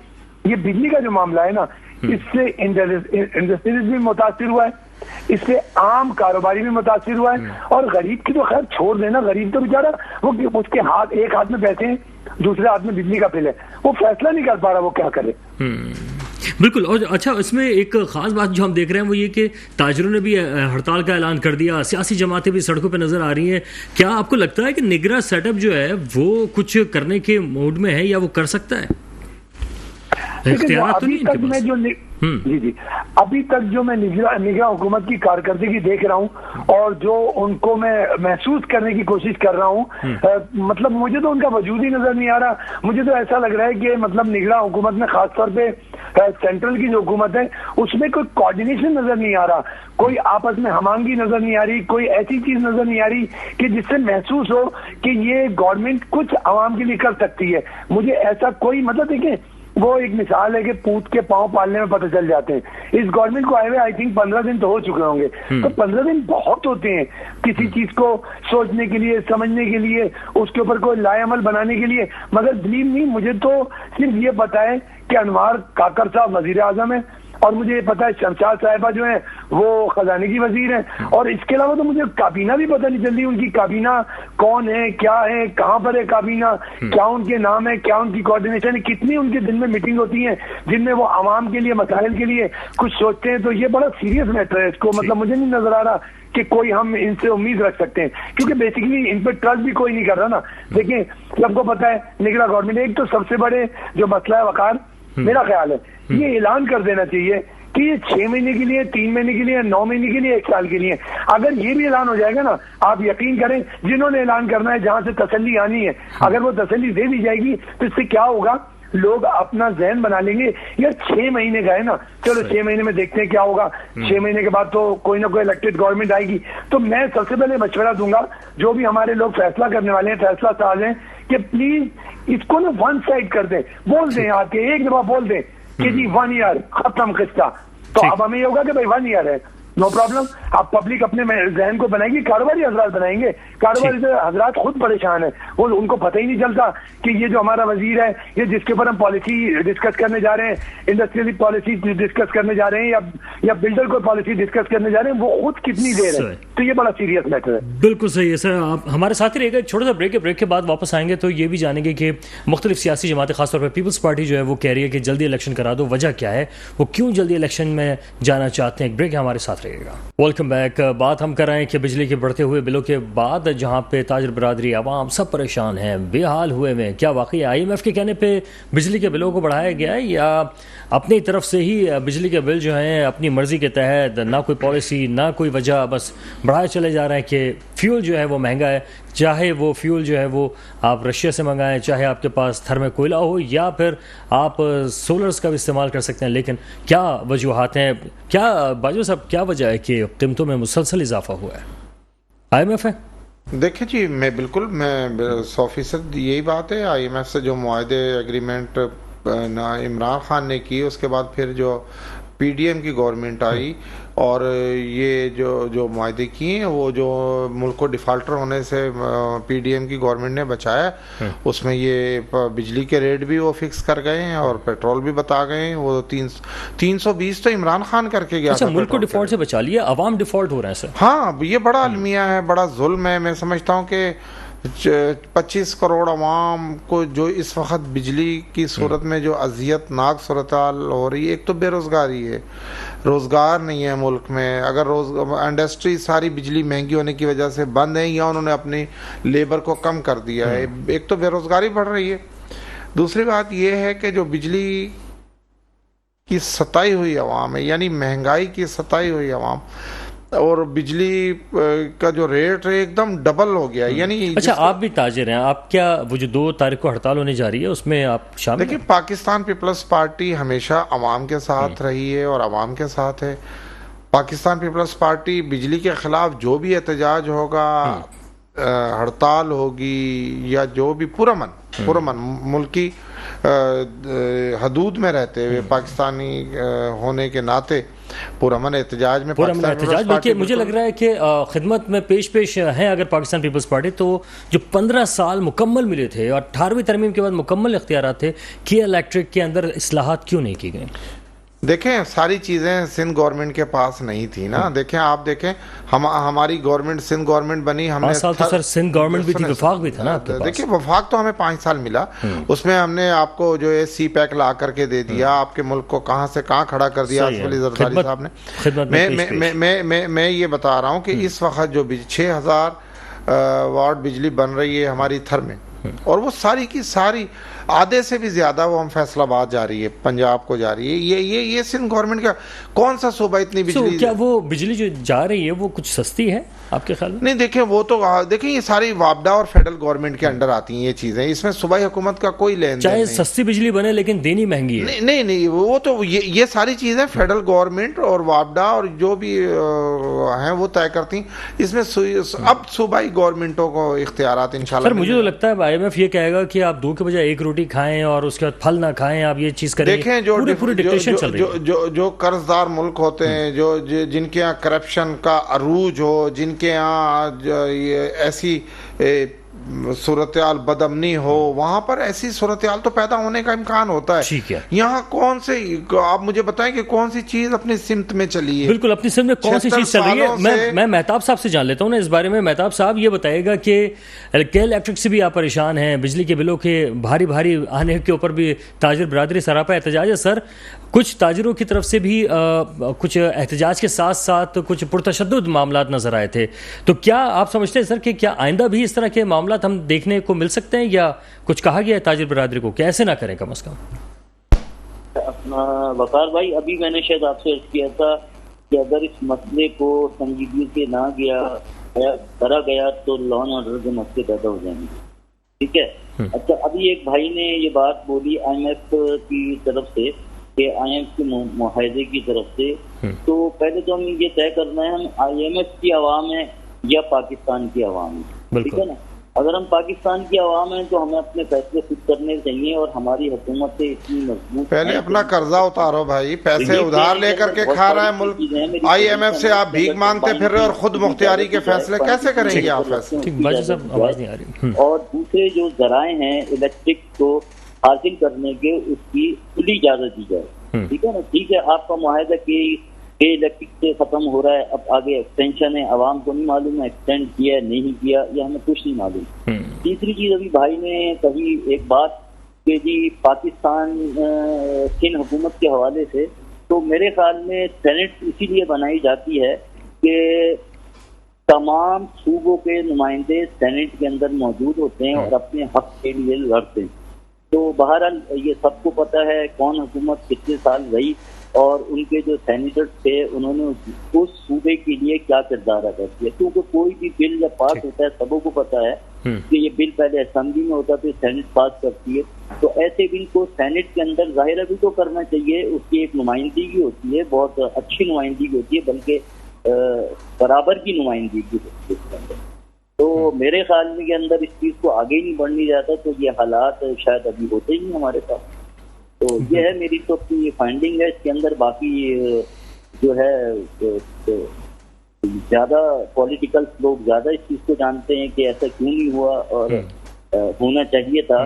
[SPEAKER 4] ये बिजली का जो मामला है ना, इससे इंडस्ट्रीज भी मुतासिर हुआ है, इससे आम कारोबारी भी मुतासिर हुआ है, और गरीब की तो खैर छोड़ देना, गरीब तो बेचारा वो उसके हाथ, एक हाथ में पैसे हैं, दूसरे हाथ में बिजली का बिल है, वो फैसला नहीं कर पा रहा वो क्या करे।
[SPEAKER 1] बिल्कुल। और अच्छा, इसमें एक खास बात जो हम देख रहे हैं वो ये कि ताजरों ने भी हड़ताल का ऐलान कर दिया, सियासी जमातें भी सड़कों पर नजर आ रही हैं। क्या आपको लगता है कि निगरान सेटअप जो है वो कुछ करने के मूड में है या वो कर सकता है?
[SPEAKER 4] अभी तक मैं जो जी अभी तक जो मैं निगरान हुकूमत की कारकर्दगी देख रहा हूँ और जो उनको मैं महसूस करने की कोशिश कर रहा हूँ, मतलब मुझे तो उनका वजूद ही नजर नहीं आ रहा। मुझे तो ऐसा लग रहा है कि मतलब निगरान हुकूमत में खासतौर पे सेंट्रल की जो हुकूमत है उसमें कोई कोऑर्डिनेशन नजर नहीं आ रहा, कोई आपस में हमांगी नजर नहीं आ रही, कोई ऐसी चीज नजर नहीं आ रही कि जिससे महसूस हो कि ये गवर्नमेंट कुछ आवाम के लिए कर सकती है। मुझे ऐसा कोई, मतलब देखिए वो एक मिसाल है कि पूत के पांव पालने में पता चल जाते हैं। इस गवर्नमेंट को आए हुए आई थिंक 15 दिन तो हो चुके होंगे, तो 15 दिन बहुत होते हैं किसी चीज को सोचने के लिए, समझने के लिए, उसके ऊपर कोई लाएअमल बनाने के लिए। मगर बिलीव मी, मुझे तो सिर्फ ये पता है कि अनवार काकर साहब वजीर आजम है, और मुझे ये पता है शमशाद साहिबा जो है वो खजाने की वजीर है, और इसके अलावा तो मुझे काबीना भी पता नहीं चल रही, उनकी काबीना कौन है, क्या है, कहाँ पर है काबीना, क्या उनके नाम है, क्या उनकी कोऑर्डिनेशन है, कितनी उनके दिन में मीटिंग होती है जिनमें वो आवाम के लिए, मसाइल के लिए कुछ सोचते हैं। तो ये बड़ा सीरियस मैटर है, इसको मतलब मुझे नहीं नजर आ रहा कि कोई हम इनसे उम्मीद रख सकते हैं, क्योंकि बेसिकली इन पर ट्रस्ट भी कोई नहीं कर रहा ना। देखिए सबको पता है निगरान गवर्नमेंट, एक तो सबसे बड़े जो मसला है वकार, मेरा ख्याल है ये ऐलान कर देना चाहिए कि ये 6 महीने के लिए, 3 महीने के लिए, 9 महीने के लिए, 1 साल के लिए। अगर ये भी ऐलान हो जाएगा ना, आप यकीन करें जिन्होंने ऐलान करना है, जहां से तसल्ली आनी है, अगर वो तसल्ली दे दी जाएगी तो इससे क्या होगा, लोग अपना जहन बना लेंगे यार 6 महीने का है ना, चलो 6 महीने में देखते हैं क्या होगा, 6 महीने के बाद तो कोई ना कोई इलेक्टेड गवर्नमेंट आएगी। तो मैं सबसे पहले मशवरा दूंगा जो भी हमारे लोग फैसला करने वाले हैं, फैसला साज हैं, कि प्लीज इसको ना वन साइड कर दें, बोल दें, आके एक दफा बोल दें कि जी 1 ईयर खत्म किस्सा। तो अब हमें ये होगा कि भाई 1 ईयर है, नो प्रॉब्लम। आप पब्लिक अपने जहन को बनाएगी, कारोबारी हजरात बनाएंगे, कारोबारी हजरात खुद परेशान है, वो उनको पता ही नहीं चलता कि ये जो हमारा वजीर है, ये जिसके ऊपर हम पॉलिसी डिस्कस करने जा रहे हैं, इंडस्ट्रियल पॉलिसी डिस्कस करने जा रहे हैं या बिल्डर को पॉलिसी डिस्कस करने जा रहे हैं, वो खुद कितनी देर है। तो ये बड़ा सीरियस मैटर है।
[SPEAKER 1] बिल्कुल सही है सर, आप हमारे साथ ही रहेगा। छोटा सा ब्रेक के बाद वापस आएंगे तो ये भी जानेंगे कि मुख्तलिफ सियासी जमातें, खासतौर पर पीपल्स पार्टी जो है वो कह रही है कि जल्दी इलेक्शन करा दो, वजह क्या है, वो क्यों जल्दी इलेक्शन में जाना चाहते हैं। एक ब्रेक हमारे साथ रहेगा। Welcome back. बात हम कर रहे हैं कि बिजली के बढ़ते हुए बिलों के बाद जहां पे ताजर बरादरी, आवाम सब परेशान हैं, बेहाल हुए में, क्या वाकई IMF के कहने पे बिजली के बिलों को बढ़ाया गया है या अपनी तरफ से ही बिजली के बिल जो हैं अपनी मर्जी के तहत, ना कोई पॉलिसी ना कोई वजह, बस बढ़ाए चले जा रहे हैं कि फ्यूल जो है वो महंगा है, चाहे वो फ्यूल जो है वो आप रशिया से मंगाएं, चाहे आपके पास थर्मल कोयला हो या फिर आप सोलर्स का भी इस्तेमाल कर सकते हैं। लेकिन क्या वजूहात हैं, क्या बाजू साहब क्या वजह है कि कीमतों में मुसलसल इजाफा हुआ है? IMF है?
[SPEAKER 2] देखिए जी, मैं 100% यही बात है। IMF से जो मुआहदे एग्रीमेंट ना इमरान खान ने की, उसके बाद फिर जो PDM की गवर्नमेंट आई और ये जो मुआहदे किए हैं, वो जो मुल्क को डिफाल्टर होने से PDM की गवर्नमेंट ने बचाया, उसमें ये बिजली के रेट भी वो फिक्स कर गए हैं और पेट्रोल भी बता गए हैं। वो 320 तो इमरान खान करके गया था।
[SPEAKER 1] मुल्क को डिफॉल्ट से बचा लिया, अवाम डिफॉल्ट हो रहे हैं सर।
[SPEAKER 2] हाँ, ये बड़ा अलमिया है, बड़ा जुल्म है। मैं समझता हूँ कि 25 करोड़ अवाम को जो इस वक्त बिजली की सूरत में जो अजियतनाक सूरत हो रही है, एक तो बेरोज़गारी है, रोज़गार नहीं है मुल्क में। अगर इंडस्ट्री सारी बिजली महंगी होने की वजह से बंद है या उन्होंने अपनी लेबर को कम कर दिया है, एक तो बेरोज़गारी बढ़ रही है। दूसरी बात यह है कि जो बिजली की सताई हुई अवाम है, यानी महंगाई की सताई हुई अवाम, और बिजली का जो रेट है एकदम डबल हो गया। यानी
[SPEAKER 1] अच्छा, आप भी ताजिर हैं, आप क्या वो जो 2 तारीख को हड़ताल होने जा रही है उसमें आप शामिल?
[SPEAKER 2] देखिए, पाकिस्तान पीपल्स पार्टी हमेशा अवाम के साथ रही है और अवाम के साथ है। पाकिस्तान पीपल्स पार्टी बिजली के खिलाफ जो भी एहतजाज होगा, हड़ताल होगी या जो भी पुरमन मुल्की हदूद में रहते हुए पाकिस्तानी होने के नाते पुरमन एहतजाज में
[SPEAKER 1] बल्कि मुझे लग रहा है कि खिदमत में पेश हैं अगर पाकिस्तान पीपल्स पार्टी, तो जो 15 साल मुकम्मल मिले थे और 18वीं तरमीम के बाद मुकम्मल इख्तियारात थे, कि इलेक्ट्रिक के अंदर इस्लाहात क्यों नहीं की गई?
[SPEAKER 2] देखें सारी चीज़ें सिंध गवर्नमेंट के पास नहीं थी ना। देखें आप देखें हमारी गवर्नमेंट सिंध गवर्नमेंट बनी, हमने
[SPEAKER 1] 5 साल तो सर सिंध गवर्नमेंट भी थी, वफाक भी था ना आपके पास।
[SPEAKER 2] देखिए वफाक तो हमें 5 साल मिला, उसमें हमने आपको जो है सी पैक ला करके दे दिया, आपके मुल्क को कहाँ से कहाँ खड़ा कर दिया आसिफ अली जरदारी साहब ने। मैं ये बता रहा हूँ कि इस वक्त जो 6000 वाट बिजली बन रही है हमारी थर में, और वो सारी की सारी आधे से भी ज्यादा वो हम फैसलाबाद जा रही है, पंजाब को जा रही है। ये सिंध गवर्नमेंट का कौन सा सूबा इतनी बिजली
[SPEAKER 1] क्या वो बिजली जो जा रही है वो कुछ सस्ती है आपके ख्याल में?
[SPEAKER 2] नहीं देखें वो तो देखें ये सारी वापडा और फेडरल गवर्नमेंट के अंडर आती हैं ये चीजें, इसमें सूबाई हुकूमत का कोई लेन देन
[SPEAKER 1] चाहे सस्ती बिजली बने लेकिन देनी महंगी है।
[SPEAKER 2] नहीं वो तो ये सारी चीजें फेडरल गवर्नमेंट और वापडा और जो भी हैं वो तय करती हैं। इसमें अब सूबाई गवर्नमेंटों को इख्तियारात इंशाल्लाह।
[SPEAKER 1] सर मुझे तो लगता है IMF ये कहेगा कि आप 2 के बजाय 1 रोटी खाएं और उसके बाद फल ना खाएं, आप ये चीज करें।
[SPEAKER 2] देखें जो कर्जदार मुल्क होते हैं, जो जिनके यहाँ करप्शन का अरूज हो, जिनके यहाँ ऐसी सूरत-ए-हाल बदअमनी हो, वहां पर ऐसी सूरत-ए-हाल तो पैदा होने का इम्कान होता है।
[SPEAKER 1] ठीक है,
[SPEAKER 2] यहाँ कौन से आप मुझे बताएं कि कौन सी चीज अपनी सिमत में चली है?
[SPEAKER 1] बिल्कुल अपनी सिमत में कौन सी चीज चल रही है? मैं मेहताब साहब से जान लेता हूँ ना इस बारे में। मेहताब साहब ये बताएगा कि के इलेक्ट्रिक से भी आप परेशान हैं, बिजली के बिलों के भारी भारी आने के ऊपर भी ताजिर बरादरी सरापा एहतजाज है। सर कुछ ताजिरों की तरफ से भी कुछ एहतजाज के साथ साथ कुछ पुरतशद्दुद मामलात नजर आए थे, तो क्या आप समझते हैं सर कि क्या आइंदा भी इस तरह के मामलात हम देखने को मिल सकते हैं, या कुछ कहा गया है ताजिर बरादरी को कि ऐसे ना करें कम से कम?
[SPEAKER 3] वकार भाई अभी मैंने शायद आपसे अर्ज किया था कि अगर इस मसले को संजीदगी से ना करा गया तो लॉ एंड ऑर्डर के मसले पैदा हो जाएंगे। ठीक है। अच्छा अभी एक भाई ने ये बात बोली IMF की तरफ से कि IMF के मुआहदे की तरफ से, तो पहले तो हमें ये तय करना है हम IMF की आवाम है या पाकिस्तान की आवाम है। ठीक है ना। अगर हम पाकिस्तान की आवाम है तो हमें अपने फैसले खुद करने चाहिए, और हमारी हुकूमत से इतनी मजबूत
[SPEAKER 2] पहले अपना कर्जा उतारो भाई, पैसे उधार लेकर के खा रहा है मुल्क। IMF से आप भीख मांगते फिर रहे और खुद मुख्तियारी के फैसले कैसे करेंगे आप? फैसले
[SPEAKER 3] और दूसरे जो जराए हैं इलेक्ट्रिक को हासिल करने के, उसकी खुली इजाजत दी जाए। ठीक है ना। ठीक है, आपका मुआहदा के इलेक्ट्रिक से खत्म हो रहा है, अब आगे एक्सटेंशन है, आवाम को नहीं मालूम है एक्सटेंड किया नहीं किया, ये हमें कुछ नहीं मालूम। तीसरी चीज अभी भाई ने कही एक बात कि जी पाकिस्तान सिंध हुकूमत के हवाले से, तो मेरे ख्याल में सेनेट इसीलिए बनाई जाती है कि तमाम सूबों के नुमाइंदे सेनेट के अंदर मौजूद होते हैं और अपने हक के लिए लड़ते हैं। तो बहरहाल ये सबको पता है कौन हुकूमत कितने साल रही और उनके जो सेनेटर्स थे उन्होंने उस सूबे के लिए क्या किरदार अदा किया। क्योंकि कोई भी बिल जब पास होता है सबों को पता है कि ये बिल पहले असेंबली में होता है सेनेट पास करती है, तो ऐसे बिल को सेनेट के अंदर जाहिर भी तो करना चाहिए। उसकी एक नुमाइंदगी होती है, बहुत अच्छी नुमाइंदगी होती है, बल्कि बराबर की नुमाइंदगी होती है इसके अंदर। तो मेरे ख्याल में के अंदर इस चीज को आगे नहीं बढ़ने जाता तो ये हालात शायद अभी होते ही नहीं हमारे पास। तो ये है मेरी तो अपनी फाइंडिंग है इसके अंदर। बाकी जो है ज्यादा पॉलिटिकल लोग ज्यादा इस चीज को जानते हैं कि ऐसा क्यों नहीं हुआ और होना चाहिए था,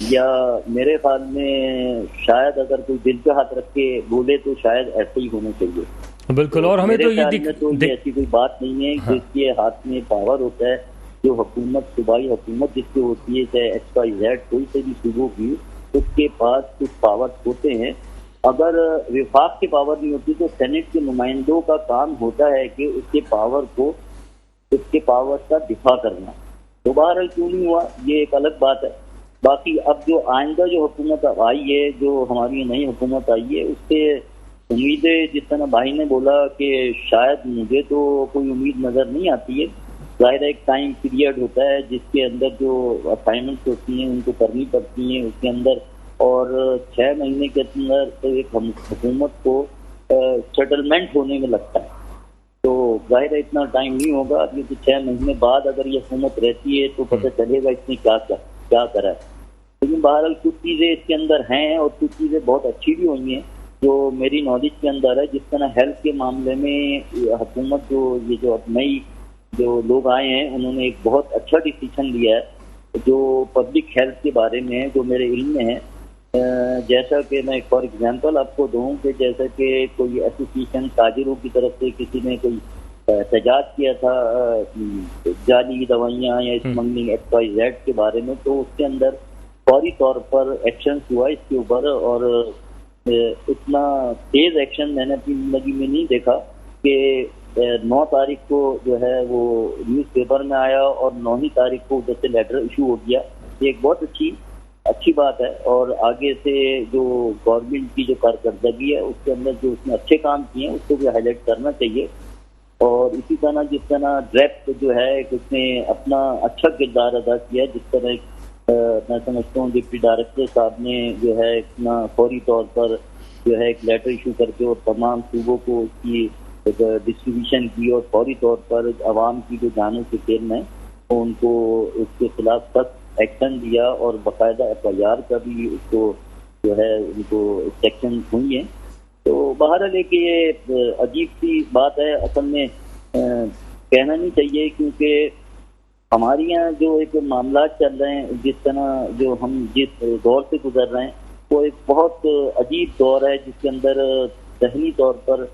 [SPEAKER 3] या मेरे ख्याल में शायद अगर कोई दिल पे हाथ रख के बोले तो शायद ऐसे ही होना चाहिए।
[SPEAKER 1] बिल्कुल। और हमें तो ये
[SPEAKER 3] ऐसी कोई बात नहीं है कि इसके हाथ में पावर होता है। जो हुकूमत सूबाई हुकूमत जिसकी होती है, चाहे XYZ कोई से भी सूबों की, उसके पास कुछ पावर होते हैं। अगर विफाक की पावर नहीं होती तो सेनेट के नुमाइंदों का काम होता है कि उसके पावर का दिफा करना। तो बहरहाल क्यों नहीं हुआ ये एक अलग बात है। बाकी अब जो आइंदा जो हुकूमत आई है, जो हमारी नई हुकूमत आई है, उससे उम्मीदें जिस तरह भाई ने बोला कि शायद मुझे तो कोई उम्मीद नजर नहीं आती है। जाहिर एक टाइम पीरियड होता है जिसके अंदर जो असाइनमेंट्स होती हैं उनको करनी पड़ती हैं उसके अंदर, और 6 महीने के अंदर तो एक हुकूमत को सेटलमेंट होने में लगता है। तो जाहिर है इतना टाइम नहीं होगा। अभी तो 6 महीने बाद अगर ये हुकूमत रहती है तो पता चलेगा इसने क्या करा है। लेकिन बहरहाल कुछ चीज़ें इसके अंदर हैं और कुछ चीज़ें बहुत अच्छी भी हुई हैं जो मेरी नॉलेज के अंदर है। जिस तरह हेल्थ के मामले में हुकूमत जो अब नई जो लोग आए हैं उन्होंने एक बहुत अच्छा डिसीजन लिया है जो पब्लिक हेल्थ के बारे में है, जो मेरे इल्म में है। जैसा कि मैं फॉर एग्जांपल आपको दूं कि जैसा कि कोई एसोसिएशन ताजिरों की तरफ से किसी ने कोई एहतजाज किया था जाली दवाइयाँ या स्मगलिंग XYZ के बारे में, तो उसके अंदर फौरी तौर पर एक्शन हुआ इसके ऊपर, और इतना तेज एक्शन मैंने अपनी जिंदगी में नहीं देखा कि 9 तारीख को जो है वो न्यूज़पेपर में आया और 9 ही तारीख को उधर से लेटर इशू हो गया। ये एक बहुत अच्छी बात है, और आगे से जो गवर्नमेंट की जो कारकर्दगी है उसके अंदर जो उसने अच्छे काम किए हैं उसको भी हाईलाइट करना चाहिए। और इसी तरह जिस तरह ड्रैप जो है उसने अपना अच्छा किरदार अदा किया, जिस तरह मैं समझता हूँ डिप्टी डायरेक्टर साहब ने जो है इतना फौरी तौर पर जो है एक लेटर इशू करके और तमाम सूबों को उसकी डिस्ट्रीब्यूशन की और फौरी तौर पर आवाम की जो जानों से खेल है तो उनको उसके खिलाफ सख्त एक्शन दिया और बाकायदा FIR का भी उसको जो है उनको सेक्शन हुई है। तो बहरहाल एक ये अजीब सी बात है, असल में कहना नहीं चाहिए, क्योंकि हमारे यहाँ जो एक मामला चल रहे हैं, जिस तरह जो हम जिस दौर से गुजर रहे हैं वो एक बहुत अजीब दौर है जिसके अंदर ज़हनी तौर पर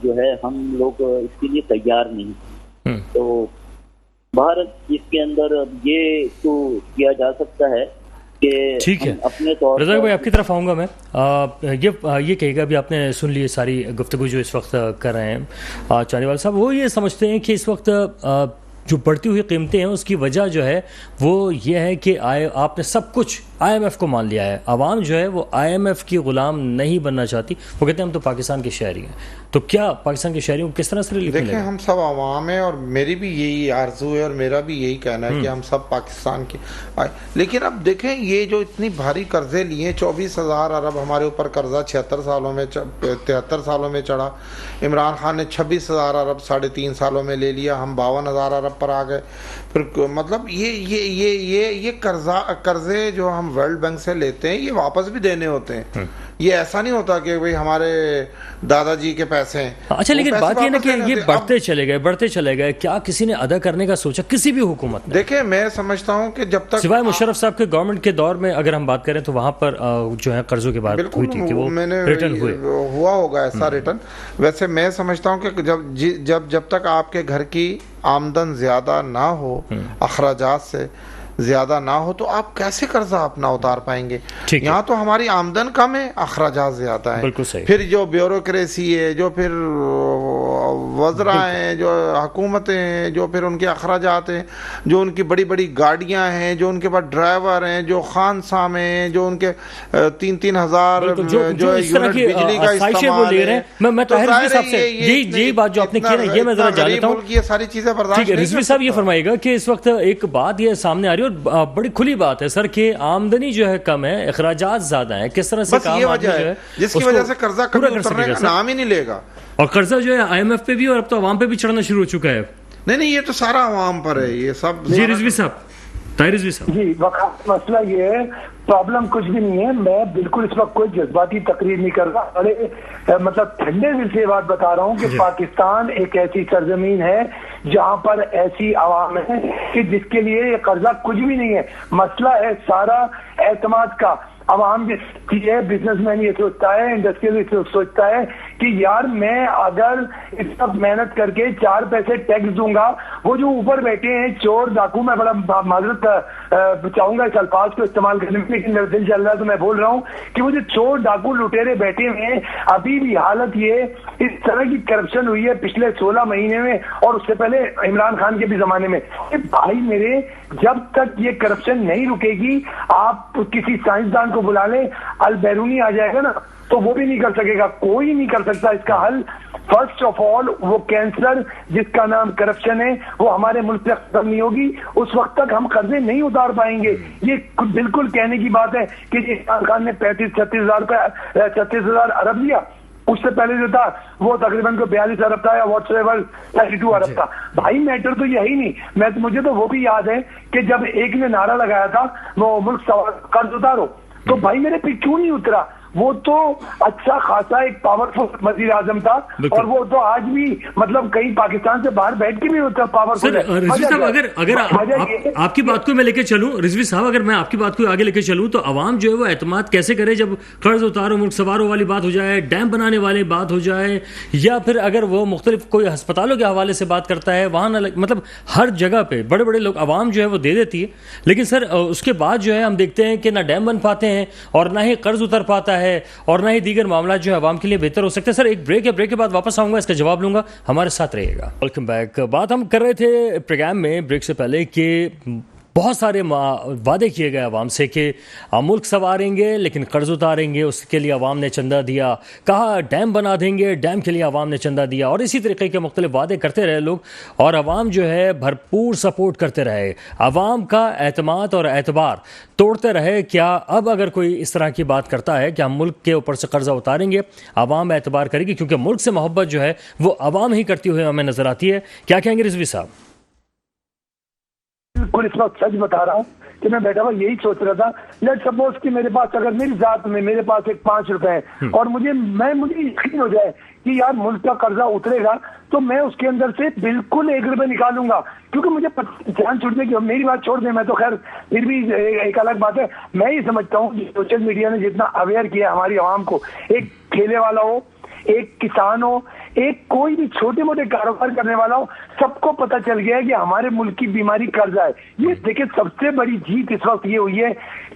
[SPEAKER 3] जो है हम लोग इसके लिए तैयार नहीं। तो भारत इसके अंदर ये तो किया जा सकता है कि
[SPEAKER 1] ठीक है,
[SPEAKER 3] अपने तौर
[SPEAKER 1] रज़ाक भाई आपकी तरफ आऊँगा मैं। ये कहेगा भी आपने सुन ली सारी गुफ्तगू जो इस वक्त कर रहे हैं चानीवाल साहब, वो ये समझते हैं कि इस वक्त जो बढ़ती हुई कीमतें हैं उसकी वजह जो है वो ये है कि आपने सब कुछ IMF को मान लिया है। आवाम जो है वो IMF की गुलाम नहीं बनना चाहती, वो कहते हैं हम तो पाकिस्तान के शहरी हैं। तो क्या पाकिस्तान के शहरियों को किस तरह से रिलीफ मिलेगा?
[SPEAKER 2] देखिए, हम सब आवाम हैं और मेरी भी यही आरजू है और मेरा भी यही कहना है कि हम सब पाकिस्तान के आए। लेकिन अब देखें, ये जो इतनी भारी कर्जे लिए, 24,000 अरब हमारे ऊपर कर्जा 73 सालों में 73 सालों में चढ़ा। इमरान खान ने 26,000 अरब 3.5 सालों में ले लिया, हम 52,000 अरब पर आ गए। फिर मतलब ये कर्जे जो हम वर्ल्ड बैंक से लेते हैं ये वापस भी देने होते हैं। ये ऐसा नहीं होता कि भाई हमारे दादाजी के पैसे हैं।
[SPEAKER 1] अच्छा, लेकिन बात ये ना कि ये बढ़ते चले गए, क्या किसी ने अदा करने का सोचा? किसी भी हुकूमत ने?
[SPEAKER 2] देखिए, मैं समझता हूँ कि जब तक
[SPEAKER 1] सिवाय मुशर्रफ साहब के गवर्नमेंट के दौर में अगर हम बात करें तो वहां पर जो है कर्जों की बात हुई थी कि वो रिटर्न
[SPEAKER 2] हुआ होगा ऐसा रिटर्न। वैसे मैं समझता हूँ कि जब तक आपके घर की आमदन ज्यादा ना हो, अखराजात से ज्यादा ना हो, तो आप कैसे कर्जा अपना उतार पाएंगे? यहाँ तो हमारी आमदन कम है, अखराजात ज्यादा है।
[SPEAKER 1] बिल्कुल सही।
[SPEAKER 2] फिर जो ब्यूरोक्रेसी है, जो फिर वज़रा हैं, जो हुकूमतें हैं, जो फिर उनके अखराजात हैं, जो उनकी बड़ी बड़ी गाड़ियाँ हैं, जो उनके पास ड्राइवर हैं, जो खानसामे हैं, जो उनके 3-3 हज़ार जो यूनिट बिजली का इस्तेमाल है।
[SPEAKER 1] मैं ताहिर रिजवी साहब से यही बात जो आपने की ना, ये मैं जरा जान लेता हूँ।
[SPEAKER 2] ये सारी चीजें बर्दाश्त नहीं।
[SPEAKER 1] रिजवी साहब ये फरमाइएगा कि इस वक्त एक बात ये सामने आ रही है और बड़ी खुली बात है सर कि आमदनी जो है कम है, अखराजात ज्यादा है, किस तरह से काम
[SPEAKER 2] ये वजह है जिसकी वजह से कर्जा कभी उतरने का नाम ही नहीं लेगा।
[SPEAKER 1] और कर्जा जो है IMF पे भी और अब तो आवाम पे भी चढ़ना शुरू हो चुका है।
[SPEAKER 2] नहीं, ये तो सारा आवाम पर है ये सब।
[SPEAKER 1] जी रिजवी साहब, ताहिर रिजवी साहब
[SPEAKER 4] जी, मसला ये है, प्रॉब्लम कुछ भी नहीं है। मैं बिल्कुल इस वक्त कोई जज्बाती तकरीर नहीं कर रहा, बड़े मतलब ठंडे दिल से बात बता रहा हूँ कि पाकिस्तान एक ऐसी सरजमीन है जहाँ पर ऐसी आवाम है कि जिसके लिए ये कर्जा कुछ भी नहीं है। मसला है सारा एतमाद का। आवाम ये बिजनेसमैन ये सोचता है, इंडस्ट्रियल सोचता है कि यार मैं अगर इस वक्त मेहनत करके 4 पैसे टैक्स दूंगा, वो जो ऊपर बैठे हैं चोर डाकू, मैं बड़ा माजरत चाहूंगा इस अल्फाज को इस्तेमाल करने में, लेकिन मेरा दिल चल रहा है तो मैं बोल रहा हूँ कि वो जो चोर डाकू लुटेरे बैठे हुए हैं, अभी भी हालत ये इस तरह की करप्शन हुई है पिछले 16 महीने में और उससे पहले इमरान खान के भी जमाने में। भाई मेरे, जब तक ये करप्शन नहीं रुकेगी, आप किसी साइंसदान को बुला ले, अल बैरूनी आ जाएगा ना, तो वो भी नहीं कर सकेगा, कोई नहीं कर सकता इसका हल। फर्स्ट ऑफ ऑल वो कैंसर जिसका नाम करप्शन है वो हमारे मुल्क से खत्म नहीं होगी, उस वक्त तक हम कर्जे नहीं उतार पाएंगे। ये बिल्कुल कहने की बात है कि इमरान खान ने 35-36 अरब लिया, उससे पहले जो था वो तकरीबन को 42 अरब था या व्हाट्सएवर 32 अरब था। भाई मैटर तो यही नहीं। मुझे तो वो भी याद है कि जब एक ने नारा लगाया था वो मुल्क कर्ज उतारो, तो भाई मेरे पे क्यों नहीं उतरा? वो तो अच्छा खासा एक पावरफुल वजीर आजम था, और वो तो आज भी मतलब कहीं पाकिस्तान से बाहर बैठ के भी होता पावरफुल है।
[SPEAKER 1] रिजवी साहब, अगर आपकी बात को मैं लेके चलूं, रिजवी साहब अगर मैं आपकी बात को आगे लेके चलूं, तो अवाम जो है वो एतमाद कैसे करे जब कर्ज उतारो मुल्क सवारों वाली बात हो जाए, डैम बनाने वाली बात हो जाए, या फिर अगर वो मुख्तलिफ कोई अस्पतालों के हवाले से बात करता है, वहां मतलब हर जगह पे बड़े बड़े लोग अवाम जो है वो दे देती है, लेकिन सर उसके बाद जो है हम देखते हैं कि ना डैम बन पाते हैं और ना ही कर्ज उतर पाता है और ना ही दीगर मामला जो है अवाम के लिए बेहतर हो सकते हैं। सर एक ब्रेक है, ब्रेक के बाद वापस आऊंगा, इसका जवाब लूंगा, हमारे साथ रहिएगा। Welcome back. बात हम कर रहे थे प्रोग्राम में ब्रेक से पहले कि बहुत सारे वादे किए गए अवाम से कि मुल्क संवारेंगे लेकिन कर्ज उतारेंगे, उसके लिए अवाम ने चंदा दिया, कहा डैम बना देंगे, डैम के लिए अवाम ने चंदा दिया, और इसी तरीके के मुख्तलिफ वादे करते रहे लोग, और अवाम जो है भरपूर सपोर्ट करते रहे, अवाम का एतमाद और एतबार तोड़ते रहे। क्या अब अगर कोई इस तरह की बात करता है कि हम मुल्क के ऊपर से कर्जा उतारेंगे, अवाम एतबार करेगी, क्योंकि मुल्क से मोहब्बत जो है वो अवाम ही करती हुई हमें नजर आती है। क्या कहेंगे रिजवी साहब?
[SPEAKER 4] बिल्कुल, इस वक्त सच बता रहा हूँ कि मैं बैठा हुआ यही सोच रहा था, लेट सपोज कि मेरे पास अगर मेरी जात में मेरे पास एक 5 रुपए है और मुझे यकीन हो जाए कि यार मुल्क का कर्जा उतरेगा, तो मैं उसके अंदर से बिल्कुल 1 रुपए निकालूंगा, क्योंकि मुझे जान छूटने की। मेरी बात छोड़ दें, मैं तो खैर फिर भी एक अलग बात है, मैं ये समझता हूँ कि सोशल मीडिया ने जितना अवेयर किया हमारी आवाम को, एक ठेले वाला हो, एक किसान हो, एक कोई भी छोटे मोटे कारोबार करने वाला हो, सबको पता चल गया है कि हमारे मुल्क की बीमारी कर्जा है। ये देखिए सबसे बड़ी जीत इस वक्त ये हुई है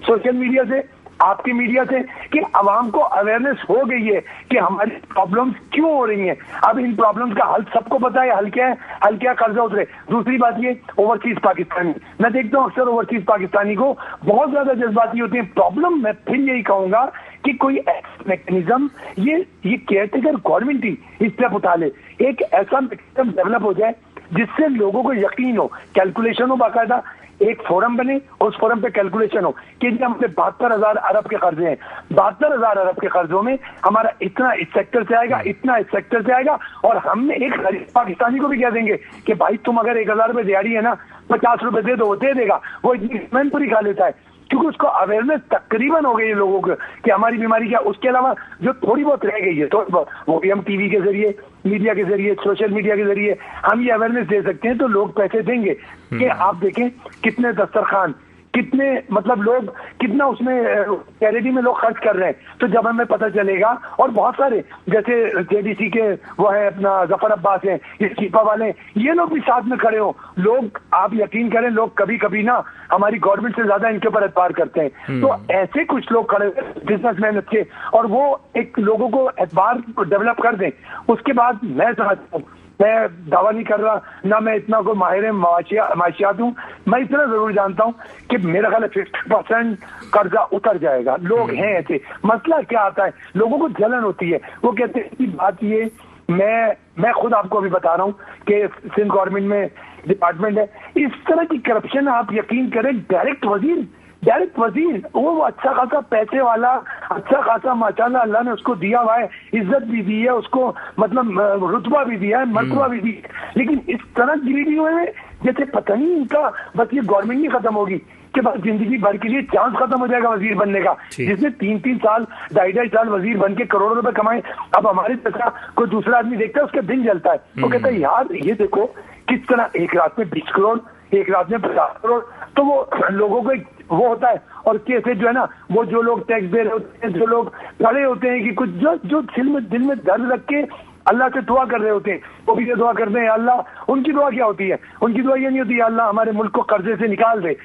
[SPEAKER 4] सोशल मीडिया से, आपकी मीडिया से, कि आवाम को अवेयरनेस हो गई है कि हमारी प्रॉब्लम्स क्यों हो रही हैं। अब इन प्रॉब्लम्स का हल सबको पता है, हल क्या है, हल क्या, कर्जा उतरे। दूसरी बात ये ओवरसीज पाकिस्तानी, मैं देखता हूँ अक्सर ओवरसीज पाकिस्तानी को बहुत ज्यादा जज्बाती होती है। प्रॉब्लम मैं फिर यही कहूंगा कि कोई मैकेनिज्म, ये केयरटेकर गवर्नमेंट ही स्टेप उठा ले, एक ऐसा मैकेनिज्म डेवलप हो जाए जिससे लोगों को यकीन हो, कैलकुलेशन हो, बाकायदा एक फोरम बने, उस फोरम पे कैलकुलेशन हो कि हमारे 72,000 अरब के कर्जे हैं, 72,000 अरब के कर्जों में हमारा इतना इस सेक्टर से आएगा, इतना इस सेक्टर से आएगा, और हमने एक गरीब पाकिस्तानी को भी कह देंगे कि भाई तुम अगर 1,000 रुपए दिहाड़ी है ना, 50 रुपए दे दो, दे देगा, वो इतनी पेमेंट पूरी खा लेता है, क्योंकि उसको अवेयरनेस तकरीबन हो गई है लोगों को कि हमारी बीमारी क्या। उसके अलावा जो थोड़ी बहुत रह गई है, थोड़ी बहुत, वो भी हम टीवी के जरिए, मीडिया के जरिए, सोशल मीडिया के जरिए हम ये अवेयरनेस दे सकते हैं, तो लोग पैसे देंगे। कि आप देखें कितने दस्तरखान, कितने मतलब लोग, कितना उसमें चैरिटी में लोग खर्च कर रहे हैं, तो जब हमें पता चलेगा। और बहुत सारे जैसे जेडीसी के वो है अपना जफर अब्बास है, ये चीपा वाले, ये लोग भी साथ में खड़े हो। लोग, आप यकीन करें, लोग कभी कभी ना हमारी गवर्नमेंट से ज्यादा इनके ऊपर एतबार करते हैं। तो ऐसे कुछ लोग खड़े बिजनेसमैन अच्छे, और वो एक लोगों को एतबार डेवलप कर दें। उसके बाद मैं समझता हूँ, मैं दावा नहीं कर रहा ना, मैं इतना कोई माहिर माशियात हूँ, मैं इतना जरूर जानता हूँ कि मेरा ख्याल है 50% कर्जा उतर जाएगा। लोग हैं ऐसे। मसला क्या आता है, लोगों को जलन होती है, वो कहते हैं कि बात ये, मैं खुद आपको अभी बता रहा हूँ कि सिंध गवर्नमेंट में डिपार्टमेंट है, इस तरह की करप्शन आप यकीन करें, डायरेक्ट वजीर वो अच्छा खासा पैसे वाला, अच्छा खासा माशाल्लाह अल्लाह ने उसको दिया हुआ है, इज्जत भी दी है उसको, मतलब रुतबा भी दिया है, मर्तबा भी दी, लेकिन इस तरह गिरी हुए हैं जैसे पता नहीं इनका बस ये गवर्नमेंट ही खत्म होगी कि बस जिंदगी भर के लिए चांस खत्म हो जाएगा वजीर बनने का। जिसने 3-3 साल 2.5 साल वजीर बन के करोड़ों रुपए कमाए, अब हमारे जैसा कोई दूसरा आदमी देखता है उसके दिन जलता है, वो कहता है यार ये देखो किस तरह एक रात में 20 करोड़, एक रात में 50 करोड़, तो वो लोगों को वो होता है। और कैसे जो है ना, वो जो लोग टैक्स दे रहे होते हैं, जो लोग खड़े होते हैं कि कुछ जो दिल में दर्द रख के अल्लाह से दुआ कर रहे होते हैं, वो भी ये दुआ करते हैं अल्लाह, उनकी दुआ क्या होती है, उनकी दुआ ये नहीं होती है अल्लाह हमारे मुल्क को कर्जे से निकाल दे,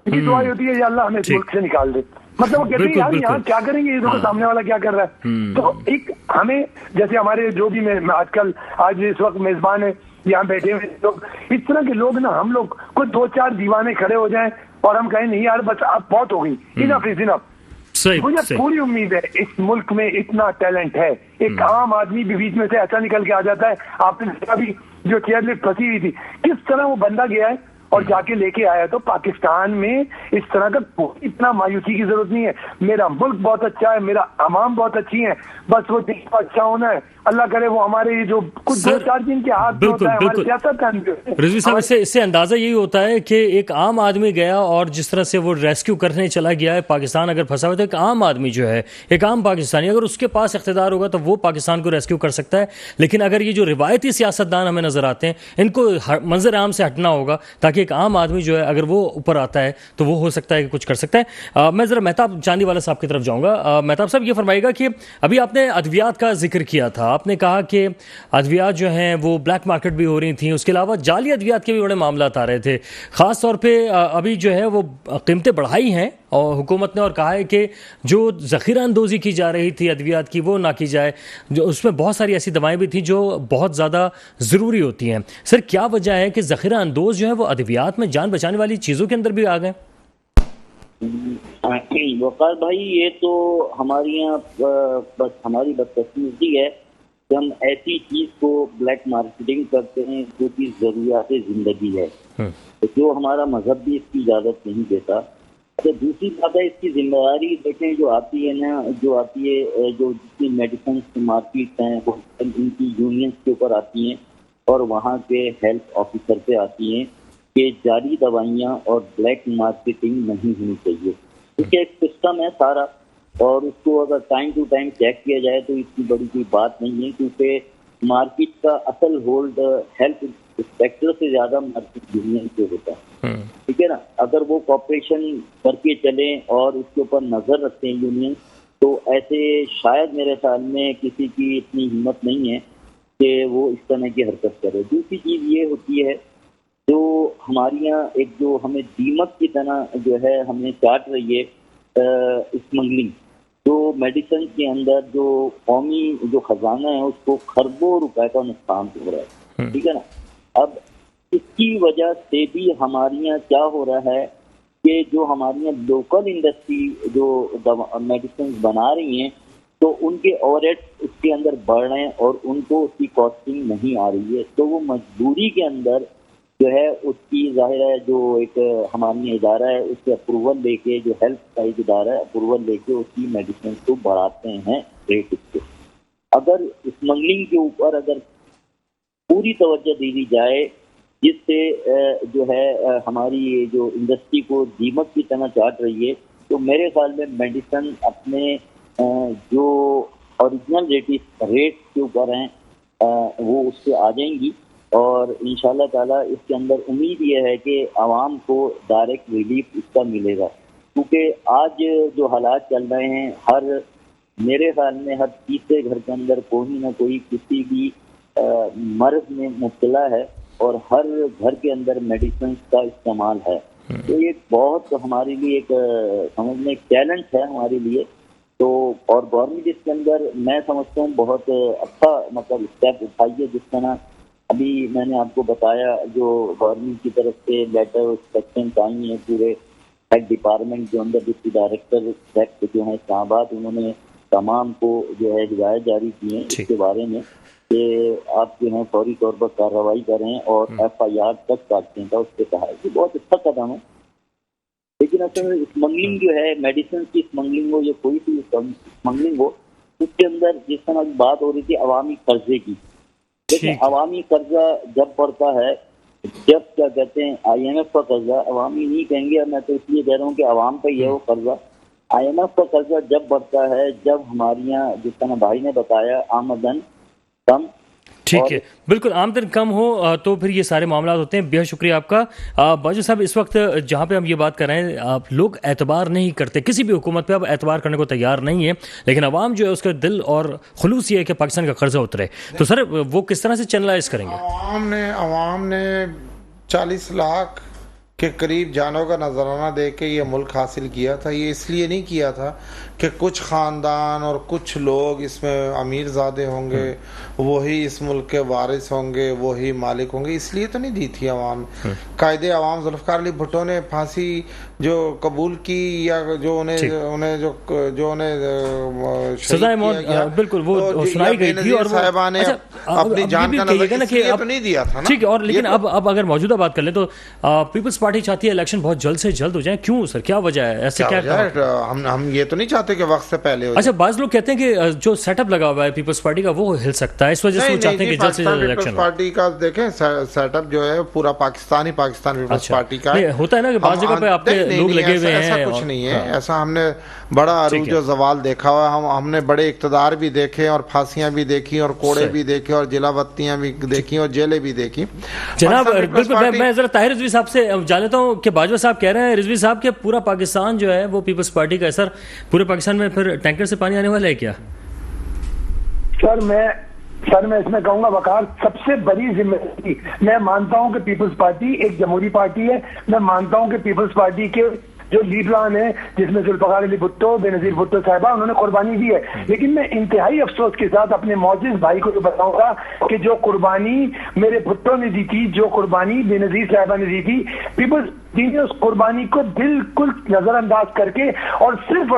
[SPEAKER 4] उनकी दुआ होती है अल्लाह हमें मुल्क से निकाल दे। मतलब वो कहते हैं यार यहाँ क्या करेंगे, ये देखो सामने वाला क्या कर रहा है। तो एक हमें, जैसे हमारे जो भी आजकल आज इस वक्त मेजबान है यहाँ बैठे हुए लोग, इस तरह के लोग ना, हम लोग कुछ 2-4 दीवाने खड़े हो जाएं और हम कहें नहीं यार बस अब बहुत हो गई, इनफ इज इनफ। मुझे पूरी उम्मीद है इस मुल्क में इतना टैलेंट है, एक आम आदमी भी बीच में से ऐसा निकल के आ जाता है। आपने देखा भी जो चेयरलिफ्ट फंसी हुई थी, किस तरह वो बंदा गया है और जाके लेके आया। तो पाकिस्तान में इस तरह का इतना मायूसी की जरूरत नहीं है। मेरा मुल्क बहुत अच्छा है, मेरा अवाम बहुत अच्छी है, बस वो देश को अच्छा होना है, अल्लाह करे वो हमारे जो कुछ
[SPEAKER 1] सर,
[SPEAKER 4] 2-4 दिन के हाथ में
[SPEAKER 1] बिल्कुल,
[SPEAKER 4] होता है, हमारे
[SPEAKER 1] बिल्कुल।
[SPEAKER 4] सियासत का अंदर।
[SPEAKER 1] रिजवी साहब, इससे अंदाजा यही होता है कि एक आम आदमी गया और जिस तरह से वो रेस्क्यू करने चला गया है, पाकिस्तान अगर फंसा हुआ है तो एक आम आदमी जो है, एक आम पाकिस्तानी, अगर उसके पास इख्तिदार होगा तो वो पाकिस्तान को रेस्क्यू कर सकता है। लेकिन अगर ये जो रिवायती सियासतदान हमें नजर आते हैं, इनको मंजर आम से हटना होगा, ताकि एक आम आदमी जो है अगर वो ऊपर आता है तो वो हो सकता है कि कुछ कर सकता है। मैं जरा मेहताब चांदीवाला साहब की तरफ जाऊंगा। मेहताब साहब, ये फरमाइएगा कि अभी आपने अद्वियात का जिक्र किया था, आपने कहा कि अद्वियात जो हैं वो ब्लैक मार्केट भी हो रही थी, उसके अलावा जाली अद्वियात के भी बड़े मामला आ रहे थे। ख़ास तौर पे अभी जो है वो कीमतें बढ़ाई हैं और हुकूमत ने, और कहा है कि जो ज़ख़ीरा अंदोज़ी की जा रही थी अद्वियात की वो ना की जाए, जो उसमें बहुत सारी ऐसी दवाएं भी थी जो बहुत ज़्यादा ज़रूरी होती हैं। सर, क्या वजह है कि ज़ख़ीरा अंदोज़ जो है वो अद्वियात में जान बचाने वाली चीज़ों के अंदर भी आ गए?
[SPEAKER 3] वकार भाई, ये तो हमारी यहाँ बस हमारी बदकिस्मती है कि हम ऐसी चीज को ब्लैक मार्केटिंग करते हैं जो कि जरूरियात जिंदगी है, तो जो हमारा मजहब भी इसकी इजाजत नहीं देता। तो दूसरी बात है, इसकी जिम्मेदारी देखें जो आती है ना, जो जितनी मेडिसिन मार्केट हैं वो इनकी यूनियंस के ऊपर आती हैं और वहाँ के हेल्थ ऑफिसर पे आती हैं कि जाली दवाइयाँ और ब्लैक मार्केटिंग नहीं होनी चाहिए। क्योंकि एक सिस्टम है सारा, और उसको अगर टाइम टू टाइम चेक किया जाए तो इसकी बड़ी कोई बात नहीं है, क्योंकि मार्केट का असल होल्ड हेल्थ इंस्पेक्टर से ज्यादा मार्केट यूनियन से होता है। ठीक है ना, अगर वो कॉपरेशन करके चले और उसके ऊपर नजर रखते हैं यूनियन, तो ऐसे शायद मेरे ख्याल में किसी की इतनी हिम्मत नहीं है कि वो इस तरह की हरकत करे। दूसरी चीज ये होती है, जो हमारे यहाँ एक जो हमें दीमक की तरह जो है हमें काट रही है स्मगलिंग, जो मेडिसिन के अंदर जो कौमी जो खजाना है उसको खरबों रुपए का नुकसान हो रहा है। ठीक है ना, अब इसकी वजह से भी हमारे यहाँ क्या हो रहा है कि जो हमारे यहाँ लोकल इंडस्ट्री जो मेडिसिन बना रही हैं, तो उनके ओवरहेड्स उसके अंदर बढ़ रहे हैं और उनको उसकी कॉस्टिंग नहीं आ रही है। तो वो मजबूरी के अंदर जो है उसकी जाहिर है जो एक हमारी इदारा है उससे अप्रूवल लेके, जो हेल्थ का एक इदारा है, अप्रूवल लेके उसकी मेडिसिन को बढ़ाते हैं रेट उसके। अगर स्मगलिंग के ऊपर अगर पूरी तवज्जो दी जाए, जिससे जो है हमारी ये जो इंडस्ट्री को दीमक की तरह चाट रही है, तो मेरे ख्याल में मेडिसिन अपने जो ओरिजिनल रेट के ऊपर हैं वो उससे आ जाएंगी, और इंशाल्लाह ताला इसके अंदर उम्मीद ये है कि आवाम को डायरेक्ट रिलीफ इसका मिलेगा। क्योंकि आज जो हालात चल रहे हैं, मेरे ख्याल में हर तीसरे घर के अंदर कोई ना कोई किसी भी मर्ज में मुब्तला है और हर घर के अंदर मेडिसिन का इस्तेमाल है। तो ये बहुत हमारे लिए एक समझने चैलेंज है हमारे लिए। तो और गवर्नमेंट इसके अंदर मैं समझता हूँ बहुत अच्छा मतलब स्टेप उठाई है। जिस तरह अभी मैंने आपको बताया, जो गवर्नमेंट की तरफ से लेटर सेक्शन आई है पूरे हेड डिपार्टमेंट जो अंदर डिप्टी डायरेक्टर सेक्ट जो है इस्लामाबाद, उन्होंने तमाम को जो है हिदायत जारी की है इसके बारे में कि आप जो है फौरी तौर पर कार्रवाई करें और FIR तक काटने का उसके कहा है। ये बहुत अच्छा कदम है। लेकिन असल में स्मगलिंग जो है, मेडिसिन की स्मगलिंग हो या कोई भी स्मगलिंग हो, उसके अंदर जिस तरह बात हो रही थी अवामी कर्जे की, लेकिन अवामी कर्जा जब बढ़ता है, जब क्या कहते हैं IMF का कर्जा, अवामी नहीं कहेंगे, मैं तो इसलिए कह रहा हूँ कि अवाम का ही है वो कर्जा। IMF का कर्जा जब बढ़ता है, जब हमारे यहाँ जिस तरह भाई ने बताया आमदन कम,
[SPEAKER 1] ठीक है, बिल्कुल आमदन कम हो तो फिर ये सारे मामला होते हैं। बेहद शुक्रिया आपका बाजू साहब। इस वक्त जहाँ पे हम ये बात कर रहे हैं, आप लोग एतबार नहीं करते किसी भी हुकूमत पे, अब एतबार करने को तैयार नहीं है, लेकिन अवाम जो है उसका दिल और खुलूस ये है कि पाकिस्तान का कर्जा उतरे। तो सर वो किस तरह से चैनलाइज करेंगे?
[SPEAKER 2] अवाम ने 40 लाख के करीब जानों का नजराना दे के ये मुल्क हासिल किया था। ये इसलिए नहीं किया था कि कुछ ख़ानदान और कुछ लोग इसमें अमीर ज़ादे होंगे, वही इस मुल्क के वारिस होंगे, वही मालिक होंगे, इसलिए तो नहीं दी थी अवाम। कायदे अवाम जुल्फ़िकार अली भुट्टो ने फांसी जो कबूल की या जो उन्हें
[SPEAKER 1] सज़ाए मौत बिल्कुल वो सुनाई गई थी और
[SPEAKER 2] साहिबा ने अपनी जान का नजर नहीं दिया था ना।
[SPEAKER 1] ठीक है, और लेकिन अब अगर मौजूदा बात कर लें तो पीपल्स पार्टी चाहती है इलेक्शन बहुत जल्द से जल्द हो जाए, क्यों सर, क्या वजह है, ऐसे क्या
[SPEAKER 2] हम ये तो नहीं चाहते कि वक्त से पहले हो
[SPEAKER 1] अच्छा, बाज लोग कहते हैं कि जो सेटअप लगा हुआ है पीपल्स पार्टी का वो हिल सकता है, इस वजह से वो चाहते हैं कि जल्द से जल्द इलेक्शन हो।
[SPEAKER 2] पार्टी का देखें सेटअप जो है पूरा पाकिस्तान पीपल्स पार्टी का
[SPEAKER 1] होता है ना कि बात जगह पे आपके लोग लगे हुए हैं,
[SPEAKER 2] ऐसा कुछ नहीं है। ऐसा हमने बड़ा अरूज और जवाल देखा हुआ, हमने बड़े इक्तदार भी देखे और फांसियां भी देखी और कोड़े भी देखे और जिलाबत्तियां भी देखी और जेलें भी देखी।
[SPEAKER 1] जनाब बिल्कुल, मैं जरा ताहिर रिजवी साहब से जान लेता हूँ कि बाजवा साहब कह रहे हैं, रिजवी साहब के पूरा पाकिस्तान जो है वो पीपल्स पार्टी का है। सर, पूरे पाकिस्तान में फिर टैंकर से पानी आने वाला है क्या?
[SPEAKER 4] सर मैं इसमें कहूंगा वकार, सबसे बड़ी जिम्मेदारी, मैं मानता हूं कि पीपल्स पार्टी एक जमहूरी पार्टी है, मैं मानता हूं कि पीपल्स पार्टी के जो लीडरान है जिसमें जुल्फकार अली भुट्टो, बेनजीर भुट्टो साहिबा, उन्होंने कुर्बानी दी है। लेकिन मैं इंतहाई अफसोस के साथ अपने मौजिज भाई को बताऊंगा कि जो कुर्बानी मेरे भुट्टो ने दी थी, जो कुर्बानी बेनजीर साहिबा ने दी थी, पीपल्स ने उस कुर्बानी को बिल्कुल नजरअंदाज करके और सिर्फ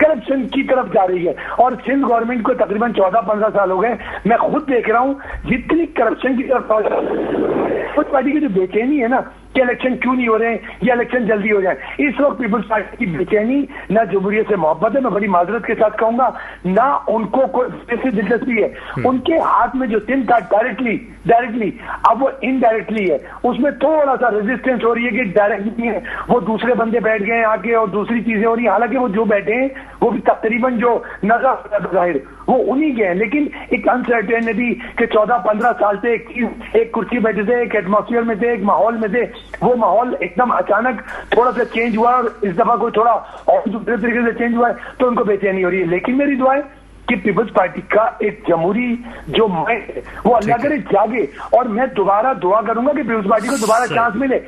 [SPEAKER 4] करप्शन की तरफ जा रही है। और सिंध गवर्नमेंट को तकरीबन 14-15 साल हो गए, मैं खुद देख रहा हूं जितनी करप्शन की तरफ उस पार्टी की जो बेचैनी है ना कि इलेक्शन क्यों नहीं हो रहे हैं या इलेक्शन जल्दी हो जाए, इस वक्त पीपल्स पार्टी की बेचैनी ना जमहूरियत से मोहब्बत है, मैं बड़ी माजरत के साथ कहूंगा, ना उनको कोई दिलचस्पी है। उनके हाथ में जो सिंध था डायरेक्टली अब वो इनडायरेक्टली है, उसमें थोड़ा सा रेजिस्टेंस हो रही है कि डायरेक्टली है, वो दूसरे बंदे बैठ गए आके और दूसरी चीजें हो रही है। हालांकि वो जो बैठे हैं वो भी तकरीबन जो नजर वो उन्हीं के हैं, लेकिन एक अनसर्टेनिटी के 14-15 साल से एक कुर्सी बैठे थे, एक एटमॉस्फेयर में थे, एक माहौल में थे, वो माहौल एकदम अचानक थोड़ा सा चेंज हुआ और इस दफा कोई थोड़ा और दूसरे तरीके से चेंज हुआ है तो उनको बेचैनी हो रही है। लेकिन मेरी दुआ है कि पीपल्स पार्टी का एक जमहूरी जो माइंड है वो अल्लाह करे जागे, और मैं दोबारा दुआ करूंगा कि पीपल्स पार्टी को दोबारा चांस मिले।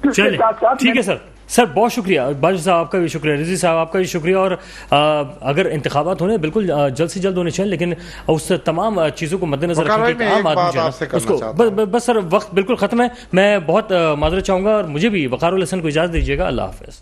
[SPEAKER 1] ठीक है सर, बहुत शुक्रिया बाजवा साहब, आपका भी शुक्रिया, रिजवी साहब आपका भी शुक्रिया। और अगर इंतखाबात होने बिल्कुल जल्द से जल्द होने चाहिए, लेकिन उस तमाम चीज़ों को मद्देनजर रखने के आम आदमी उसको बस सर वक्त बिल्कुल खत्म है। मैं बहुत माजरत चाहूँगा और मुझे भी वकार उल हसन को इजाज़त दीजिएगा। अल्लाह हाफ़िज़।